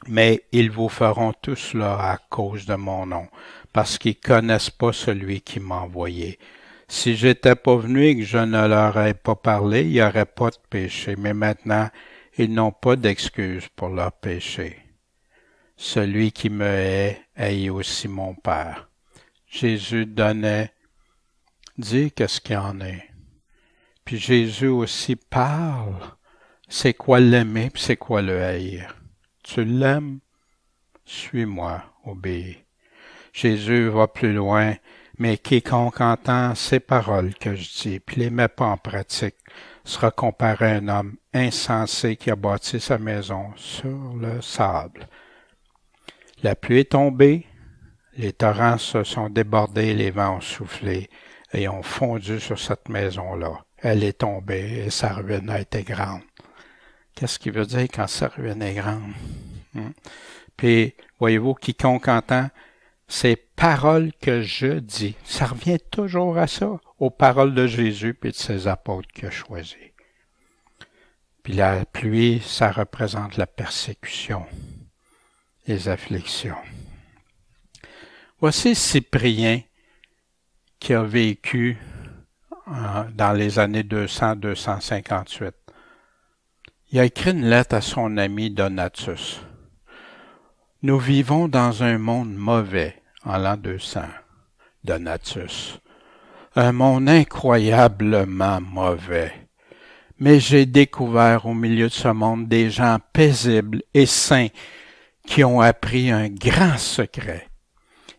Mais ils vous feront tout cela à cause de mon nom, parce qu'ils connaissent pas celui qui m'a envoyé. Si j'étais pas venu et que je ne leur ai pas parlé, il n'y aurait pas de péché. Mais maintenant, ils n'ont pas d'excuse pour leur péché. Celui qui me hait aussi mon Père. Jésus dit qu'est-ce qu'il y en est. Puis Jésus aussi parle. C'est quoi l'aimer, puis c'est quoi le haïr. Tu l'aimes? Suis-moi, obéis. Jésus va plus loin, mais quiconque entend ces paroles que je dis, puis les met pas en pratique, sera comparé à un homme insensé qui a bâti sa maison sur le sable. La pluie est tombée, les torrents se sont débordés, les vents ont soufflé et ont fondu sur cette maison-là. Elle est tombée et sa ruine a été grande. Qu'est-ce qu'il veut dire quand sa ruine est grande? Puis, voyez-vous, quiconque entend ces paroles que je dis, ça revient toujours à ça, aux paroles de Jésus et de ses apôtres qu'il a choisis. Puis la pluie, ça représente la persécution, les afflictions. Voici Cyprien qui a vécu dans les années 200-258. Il a écrit une lettre à son ami Donatus. Nous vivons dans un monde mauvais en l'an 200, Donatus. Un monde incroyablement mauvais. Mais j'ai découvert au milieu de ce monde des gens paisibles et saints qui ont appris un grand secret.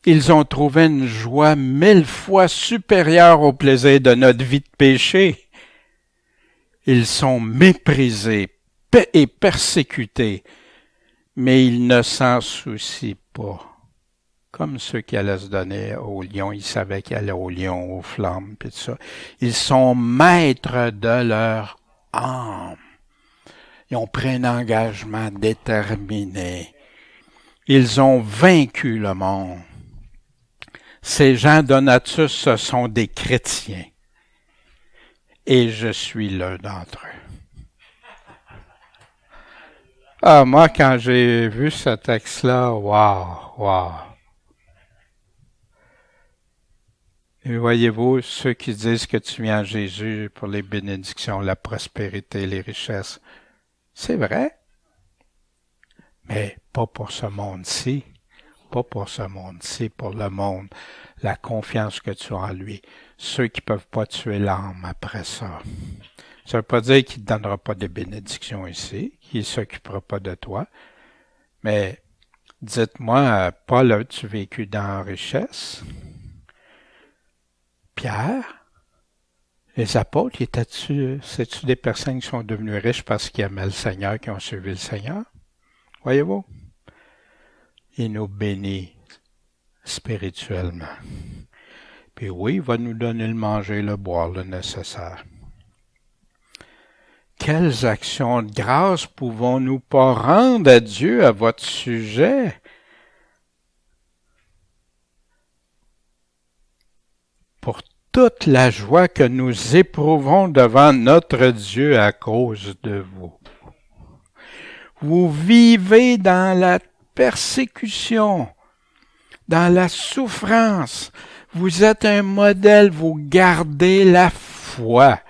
Ils ont trouvé une joie 1000 fois supérieure au plaisir de notre vie de péché. Ils sont méprisés et persécutés, mais ils ne s'en soucient pas. Comme ceux qui allaient se donner au lion, ils savaient qu'ils allaient au lion, aux flammes, puis tout ça. Ils sont maîtres de leur âme. Ils ont pris un engagement déterminé. Ils ont vaincu le monde. Ces gens Donatus, ce sont des chrétiens. Et je suis l'un d'entre eux. Ah, moi, quand j'ai vu ce texte-là, wow. Et voyez-vous, ceux qui disent que tu viens à Jésus pour les bénédictions, la prospérité, les richesses, c'est vrai, mais pas pour ce monde-ci. Pas pour ce monde-ci, pour le monde. La confiance que tu as en lui. Ceux qui peuvent pas tuer l'âme après ça. Ça veut pas dire qu'il ne te donnera pas de bénédictions ici, qu'il ne s'occupera pas de toi. Mais dites-moi, Paul, as-tu vécu dans la richesse? Pierre? Les apôtres, c'est-tu des personnes qui sont devenues riches parce qu'ils aimaient le Seigneur, qui ont suivi le Seigneur? Voyez-vous? Il nous bénit spirituellement. Puis oui, il va nous donner le manger, le boire, le nécessaire. quelles actions de grâce pouvons-nous pas rendre à Dieu à votre sujet? Pour toute la joie que nous éprouvons devant notre Dieu à cause de vous. Vous vivez dans la persécution, dans la souffrance. Vous êtes un modèle, vous gardez la foi.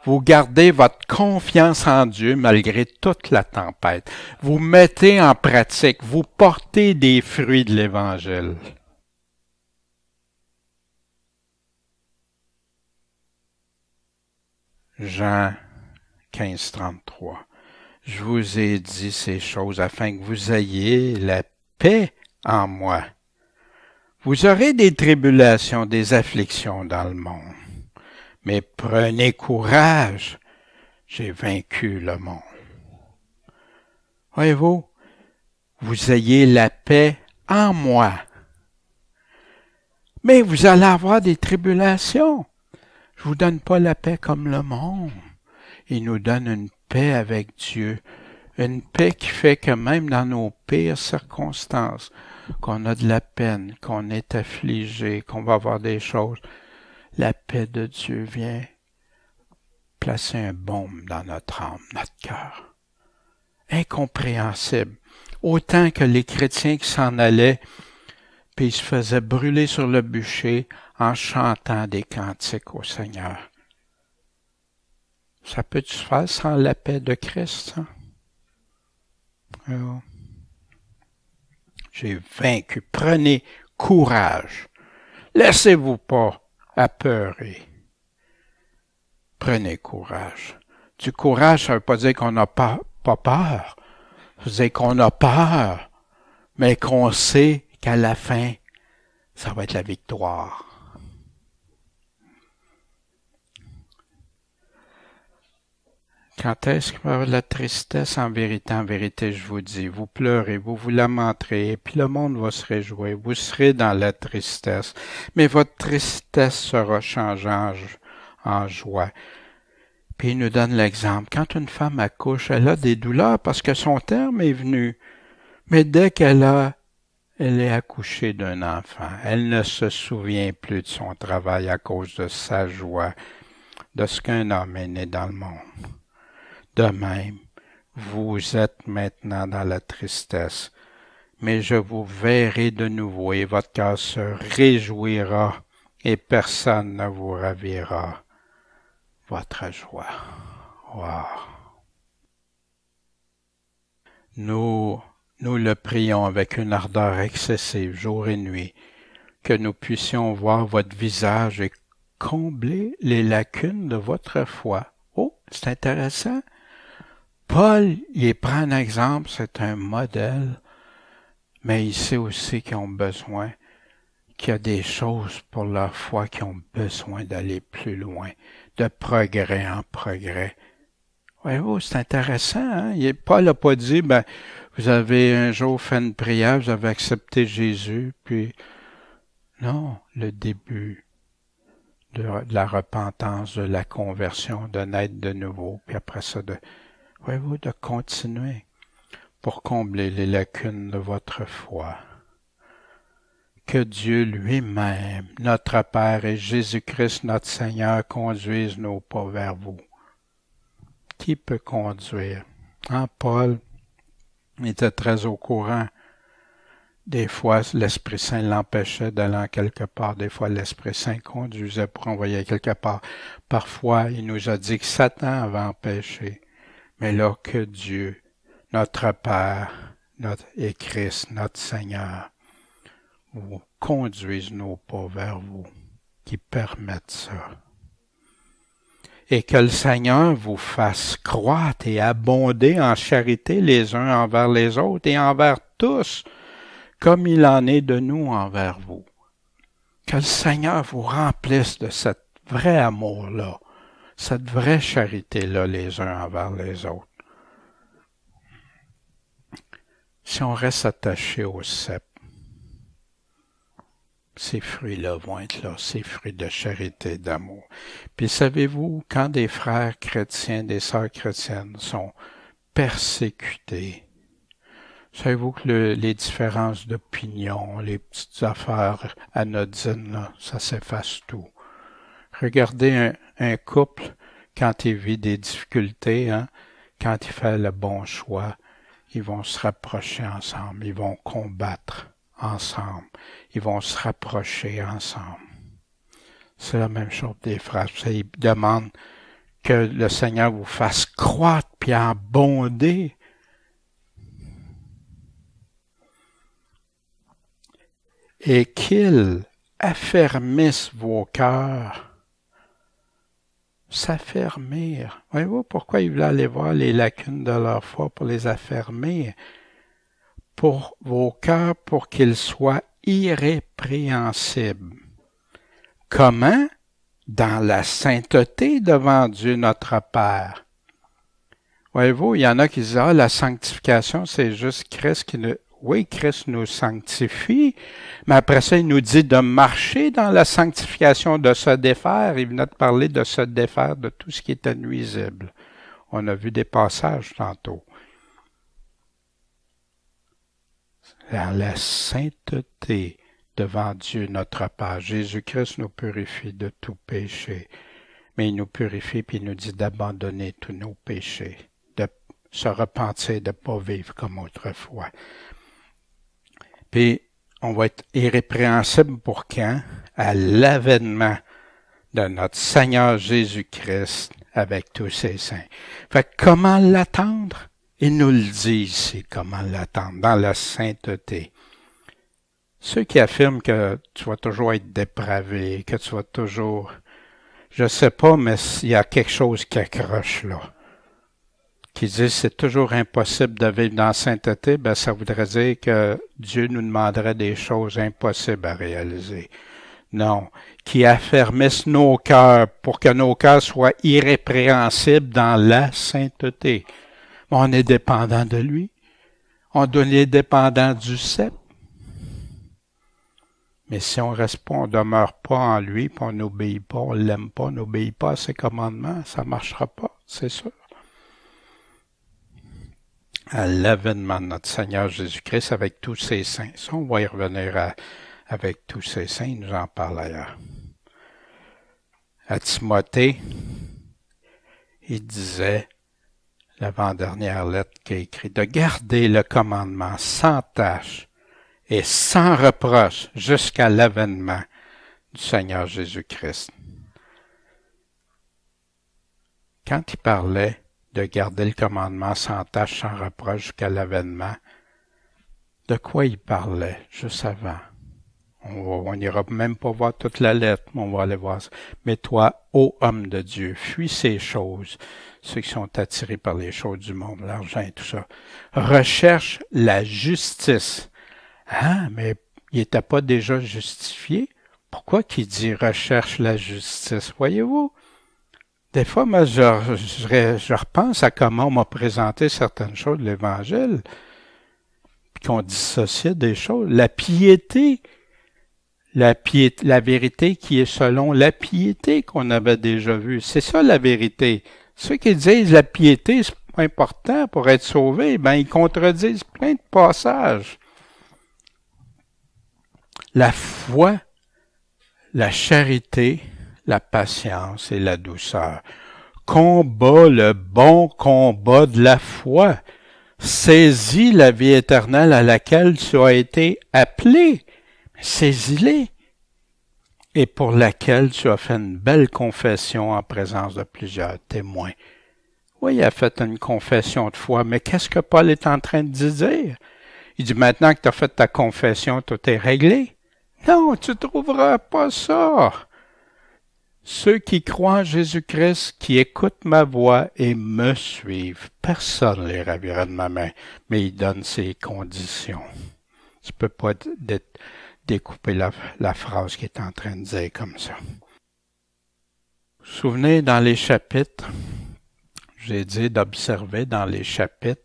Vous gardez votre confiance en Dieu malgré toute la tempête. Vous mettez en pratique, vous portez des fruits de l'Évangile. Jean 15, 33. Je vous ai dit ces choses afin que vous ayez la paix en moi. Vous aurez des tribulations, des afflictions dans le monde. Mais prenez courage, j'ai vaincu le monde. Voyez-vous, vous ayez la paix en moi. Mais vous allez avoir des tribulations. Je vous donne pas la paix comme le monde. Il nous donne une paix avec Dieu. Une paix qui fait que même dans nos pires circonstances, qu'on a de la peine, qu'on est affligé, qu'on va avoir des choses, la paix de Dieu vient placer un baume dans notre âme, notre cœur. Incompréhensible. Autant que les chrétiens qui s'en allaient, puis ils se faisaient brûler sur le bûcher en chantant des cantiques au Seigneur. Ça peut-tu se faire sans la paix de Christ, hein? Alors, j'ai vaincu. Prenez courage. Laissez-vous pas apeurer. Prenez courage. Du courage, ça ne veut pas dire qu'on n'a pas peur. Ça veut dire qu'on a peur, mais qu'on sait qu'à la fin, ça va être la victoire. Quand est-ce qu'il va y avoir de la tristesse? En vérité, je vous dis, vous pleurez, vous vous lamenterez, et puis le monde va se réjouir. Vous serez dans la tristesse, mais votre tristesse sera changée en joie. Puis il nous donne l'exemple. Quand une femme accouche, elle a des douleurs parce que son terme est venu. Mais dès elle est accouchée d'un enfant, elle ne se souvient plus de son travail à cause de sa joie, de ce qu'un homme est né dans le monde. De même, vous êtes maintenant dans la tristesse, mais je vous verrai de nouveau et votre cœur se réjouira et personne ne vous ravira votre joie. Wow. Nous le prions avec une ardeur excessive, jour et nuit, que nous puissions voir votre visage et combler les lacunes de votre foi. Oh, c'est intéressant. Paul, il prend un exemple, c'est un modèle, mais il sait aussi qu'ils ont besoin, qu'il y a des choses pour leur foi qui ont besoin d'aller plus loin, de progrès en progrès. Voyez-vous, c'est intéressant, hein? Paul n'a pas dit, vous avez un jour fait une prière, vous avez accepté Jésus, puis non, le début de la repentance, de la conversion, de naître de nouveau, puis après ça, voyez-vous, de continuer pour combler les lacunes de votre foi. Que Dieu lui-même, notre Père et Jésus-Christ, notre Seigneur, conduisent nos pas vers vous. Qui peut conduire? Paul était très au courant. Des fois, l'Esprit Saint l'empêchait d'aller en quelque part. Des fois, l'Esprit Saint conduisait pour envoyer quelque part. Parfois, il nous a dit que Satan avait empêché. Mais là, que Dieu, notre Père, et Christ, notre Seigneur, vous conduisent nos pas vers vous, qui permettent ça. Et que le Seigneur vous fasse croître et abonder en charité les uns envers les autres et envers tous, comme il en est de nous envers vous. Que le Seigneur vous remplisse de cet vrai amour-là, cette vraie charité-là les uns envers les autres. Si on reste attaché au cep, Ces fruits-là vont être là, ces fruits de charité, d'amour. Puis savez-vous, quand des frères chrétiens, des sœurs chrétiennes sont persécutés, savez-vous que les différences d'opinion, les petites affaires anodines, là, ça s'efface tout. Regardez un couple, quand il vit des difficultés, hein, quand il fait le bon choix, ils vont se rapprocher ensemble, ils vont combattre ensemble, ils vont se rapprocher ensemble. C'est la même chose des frères. Ils demandent que le Seigneur vous fasse croître puis abonder. Et qu'il affermisse vos cœurs. S'affermir. Voyez-vous pourquoi ils voulaient aller voir les lacunes de leur foi pour les affermir? Pour vos cœurs, pour qu'ils soient irrépréhensibles. Comment? Dans la sainteté devant Dieu notre Père. Voyez-vous, il y en a qui disent, la sanctification, c'est juste Christ qui nous... Oui, Christ nous sanctifie, mais après ça, il nous dit de marcher dans la sanctification, de se défaire. Il venait de parler de se défaire de tout ce qui était nuisible. On a vu des passages tantôt. Dans la sainteté devant Dieu notre Père. Jésus-Christ nous purifie de tout péché, mais il nous purifie puis il nous dit d'abandonner tous nos péchés, de se repentir, de ne pas vivre comme autrefois. Puis, on va être irrépréhensible pour quand? À l'avènement de notre Seigneur Jésus-Christ avec tous ses saints. Fait que comment l'attendre? Il nous le dit ici, comment l'attendre, dans la sainteté. Ceux qui affirment que tu vas toujours être dépravé, que tu vas toujours... Je sais pas, mais il y a quelque chose qui accroche là. Qui dit c'est toujours impossible de vivre dans la sainteté, ben ça voudrait dire que Dieu nous demanderait des choses impossibles à réaliser. Non, qui affermisse nos cœurs pour que nos cœurs soient irrépréhensibles dans la sainteté. On est dépendant de lui. On est dépendant du cep. Mais si on reste pas, on demeure pas en lui, puis on n'obéit pas, on l'aime pas, on n'obéit pas à ses commandements, ça marchera pas, c'est sûr. À l'avènement de notre Seigneur Jésus-Christ avec tous ses saints. Ça, on va y revenir avec tous ses saints, il nous en parle ailleurs. À Timothée, il disait, l'avant-dernière lettre qu'il a écrite, de garder le commandement sans tâche et sans reproche jusqu'à l'avènement du Seigneur Jésus-Christ. Quand il parlait de garder le commandement sans tâche, sans reproche jusqu'à l'avènement, de quoi il parlait juste avant? On n'ira même pas voir toute la lettre, mais on va aller voir ça. Mais toi, ô homme de Dieu, fuis ces choses, ceux qui sont attirés par les choses du monde, l'argent et tout ça. Recherche la justice. Ah, mais il n'était pas déjà justifié? Pourquoi qu'il dit recherche la justice? Voyez-vous? Des fois, moi, je repense à comment on m'a présenté certaines choses de l'Évangile, puis qu'on dissociait des choses. La piété, la vérité qui est selon la piété qu'on avait déjà vue. C'est ça la vérité. Ceux qui disent la piété, c'est pas important pour être sauvé, ben ils contredisent plein de passages. La foi, la charité, la patience et la douceur. Combat le bon combat de la foi. Saisis la vie éternelle à laquelle tu as été appelé. Saisis-les. Et pour laquelle tu as fait une belle confession en présence de plusieurs témoins. Oui, il a fait une confession de foi, mais qu'est-ce que Paul est en train de dire? Il dit, maintenant que tu as fait ta confession, tout est réglé. Non, tu ne trouveras pas ça. Ceux qui croient en Jésus-Christ, qui écoutent ma voix et me suivent, personne ne les ravira de ma main, mais il donne ses conditions. Tu ne peux pas découper la phrase qu'il est en train de dire comme ça. Vous vous souvenez, dans les chapitres, j'ai dit d'observer dans les chapitres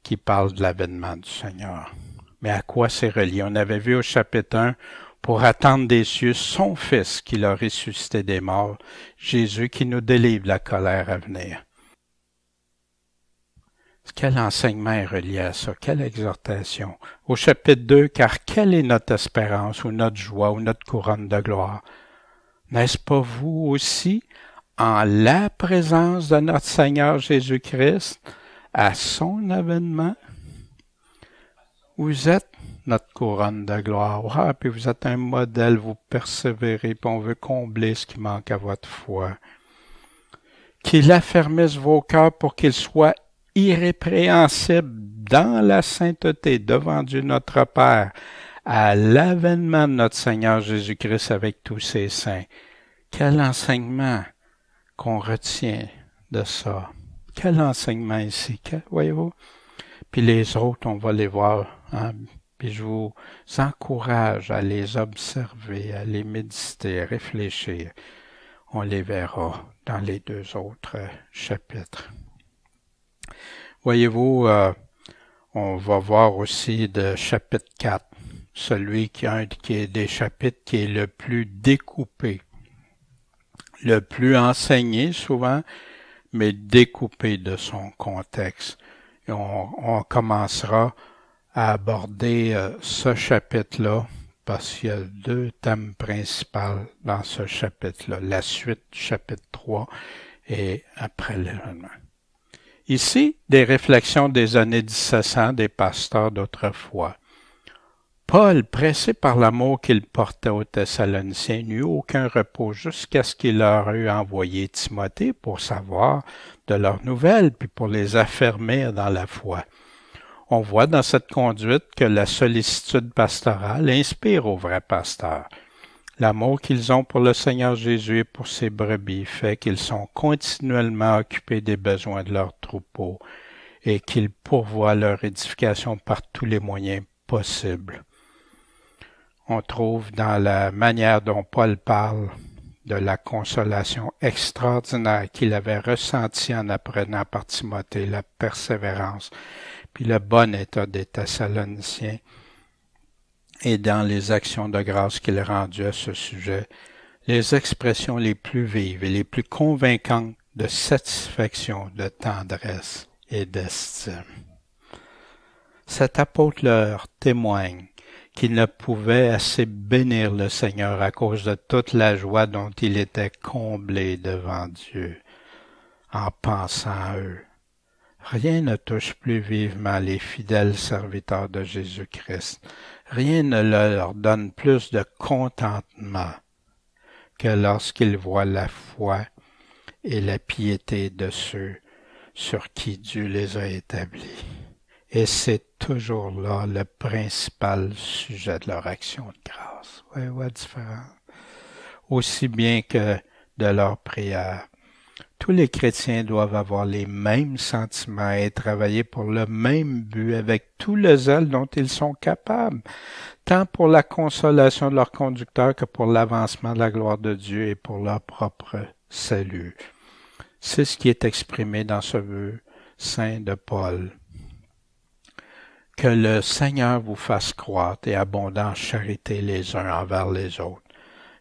qui parlent de l'avènement du Seigneur. Mais à quoi c'est relié? On avait vu au chapitre 1, pour attendre des cieux son Fils qui l'a ressuscité des morts, Jésus qui nous délivre de la colère à venir. Quel enseignement est relié à ça? Quelle exhortation? Au chapitre 2, car quelle est notre espérance ou notre joie ou notre couronne de gloire? N'est-ce pas vous aussi, en la présence de notre Seigneur Jésus-Christ, à son avènement? Vous êtes notre couronne de gloire. Ah, puis vous êtes un modèle, vous persévérez, puis on veut combler ce qui manque à votre foi. Qu'il affermisse vos cœurs pour qu'ils soient irrépréhensibles dans la sainteté devant Dieu notre Père, à l'avènement de notre Seigneur Jésus-Christ avec tous ses saints. Quel enseignement qu'on retient de ça. Quel enseignement ici, voyez-vous? Puis les autres, on va les voir, hein? Puis je vous encourage à les observer, à les méditer, à réfléchir. On les verra dans les 2 autres chapitres. Voyez-vous, on va voir aussi de chapitre 4, celui qui est des chapitres qui est le plus découpé, le plus enseigné souvent, mais découpé de son contexte. Et on commencera à aborder ce chapitre-là, parce qu'il y a 2 thèmes principaux dans ce chapitre-là, la suite du chapitre 3 et après l'événement. Ici, des réflexions des années 1700 des pasteurs d'autrefois. Paul, pressé par l'amour qu'il portait aux Thessaloniciens, n'eut aucun repos jusqu'à ce qu'il leur eût envoyé Timothée pour savoir de leurs nouvelles, puis pour les affermir dans la foi. On voit dans cette conduite que la sollicitude pastorale inspire aux vrais pasteurs. L'amour qu'ils ont pour le Seigneur Jésus et pour ses brebis fait qu'ils sont continuellement occupés des besoins de leur troupeau et qu'ils pourvoient leur édification par tous les moyens possibles. On trouve dans la manière dont Paul parle de la consolation extraordinaire qu'il avait ressentie en apprenant par Timothée la persévérance puis le bon état des Thessaloniciens, et dans les actions de grâce qu'il a rendues à ce sujet, les expressions les plus vives et les plus convaincantes de satisfaction, de tendresse et d'estime. Cet apôtre leur témoigne qu'il ne pouvait assez bénir le Seigneur à cause de toute la joie dont il était comblé devant Dieu, en pensant à eux. Rien ne touche plus vivement les fidèles serviteurs de Jésus-Christ. Rien ne leur donne plus de contentement que lorsqu'ils voient la foi et la piété de ceux sur qui Dieu les a établis. Et c'est toujours là le principal sujet de leur action de grâce. Voyez-vous la différence? Aussi bien que de leur prière. Tous les chrétiens doivent avoir les mêmes sentiments et travailler pour le même but avec tout le zèle dont ils sont capables, tant pour la consolation de leur conducteur que pour l'avancement de la gloire de Dieu et pour leur propre salut. C'est ce qui est exprimé dans ce vœu saint de Paul. Que le Seigneur vous fasse croître et abonder en charité les uns envers les autres,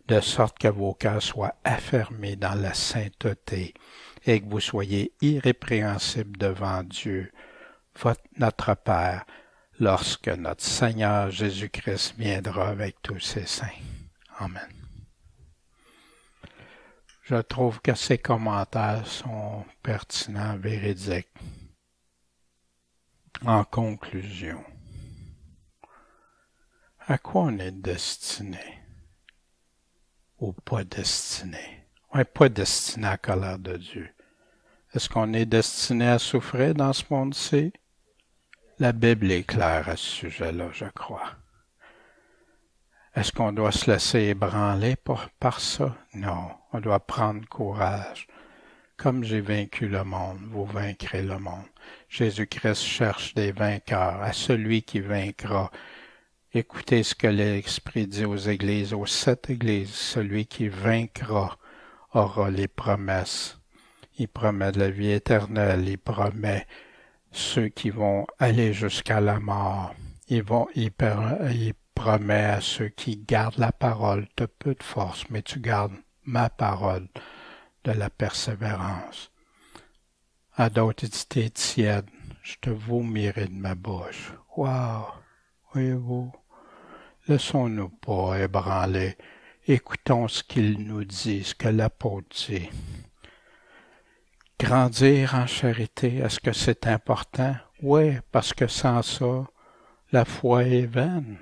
de sorte que vos cœurs soient affermés dans la sainteté et que vous soyez irrépréhensibles devant Dieu, notre Père, lorsque notre Seigneur Jésus-Christ viendra avec tous ses saints. Amen. Je trouve que ces commentaires sont pertinents, véridiques. En conclusion, à quoi on est destiné ou pas destiné? On n'est pas destiné à la colère de Dieu. Est-ce qu'on est destiné à souffrir dans ce monde-ci? La Bible est claire à ce sujet-là, je crois. Est-ce qu'on doit se laisser ébranler par ça? Non, on doit prendre courage. Comme j'ai vaincu le monde, vous vaincrez le monde. Jésus-Christ cherche des vainqueurs, à celui qui vaincra. Écoutez ce que l'Esprit dit aux églises, aux 7 églises. Celui qui vaincra aura les promesses. Il promet de la vie éternelle, il promet ceux qui vont aller jusqu'à la mort. Il promets à ceux qui gardent la parole, t'as peu de force, mais tu gardes ma parole de la persévérance. À d'autres, il dit, t'es tiède, je te vomirai de ma bouche. Wow! Voyez-vous, laissons-nous pas ébranler. Écoutons ce qu'il nous dit, ce que l'apôtre dit. Grandir en charité, est-ce que c'est important? Oui, parce que sans ça, la foi est vaine.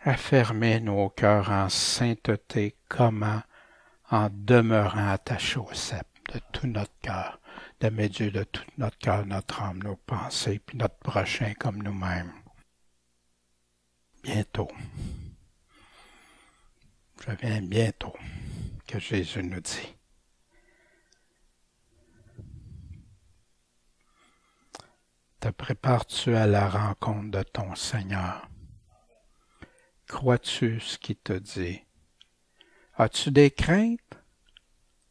Affermer nos cœurs en sainteté, comment? En demeurant attachés au cep de tout notre cœur, d'aimer Dieu de tout notre cœur, notre âme, nos pensées, puis notre prochain comme nous-mêmes. Bientôt. Je viens bientôt, que Jésus nous dit. Te prépares-tu à la rencontre de ton Seigneur? Crois-tu ce qu'il te dit? As-tu des craintes?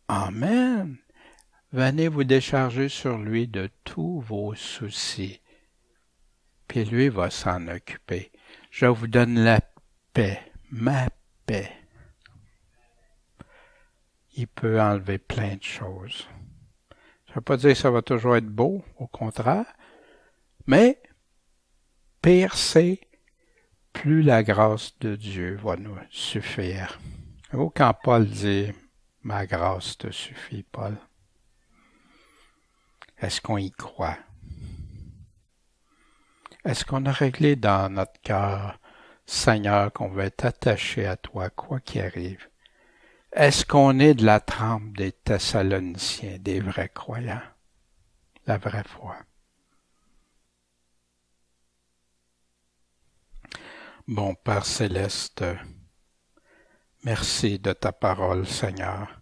Amen! Venez vous décharger sur lui de tous vos soucis, puis lui va s'en occuper. Je vous donne la paix, ma paix. Il peut enlever plein de choses. Ça ne veut pas dire que ça va toujours être beau, au contraire, mais pire c'est, plus la grâce de Dieu va nous suffire. Ou quand Paul dit « Ma grâce te suffit, Paul », est-ce qu'on y croit? Est-ce qu'on a réglé dans notre cœur, Seigneur, qu'on veut être attaché à toi, quoi qu'il arrive? Est-ce qu'on est de la trempe des Thessaloniciens, des vrais croyants? La vraie foi. Bon Père Céleste, merci de ta parole, Seigneur.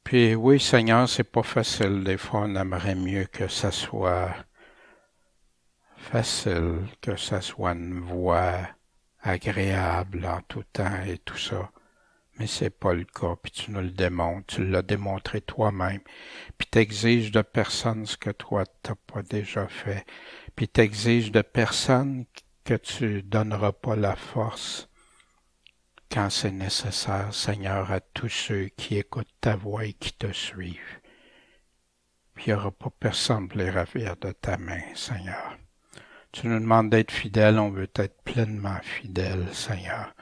Puis oui, Seigneur, c'est pas facile. Des fois, on aimerait mieux que ça soit facile, que ça soit une voie agréable en tout temps et tout ça. Mais c'est pas le cas, puis tu nous le démontres, tu l'as démontré toi-même. Puis t'exiges de personne ce que toi t'as pas déjà fait. Puis t'exiges de personne que tu donneras pas la force quand c'est nécessaire, Seigneur, à tous ceux qui écoutent ta voix et qui te suivent. Puis il n'y aura pas personne pour les ravir de ta main, Seigneur. Tu nous demandes d'être fidèles, on veut être pleinement fidèles, Seigneur.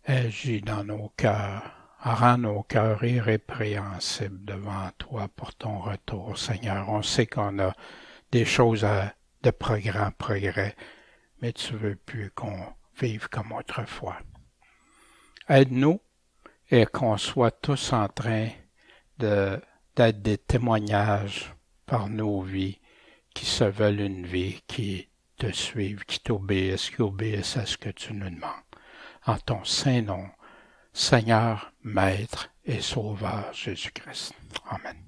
Agis dans nos cœurs, rends nos cœurs irrépréhensibles devant toi pour ton retour, Seigneur. On sait qu'on a des choses de progrès en progrès, mais tu veux plus qu'on vive comme autrefois. Aide-nous et qu'on soit tous en train d'être des témoignages par nos vies qui se veulent une vie qui te suivent, qui t'obéissent, qui obéissent à ce que tu nous demandes. En ton saint nom, Seigneur, Maître et Sauveur Jésus-Christ. Amen.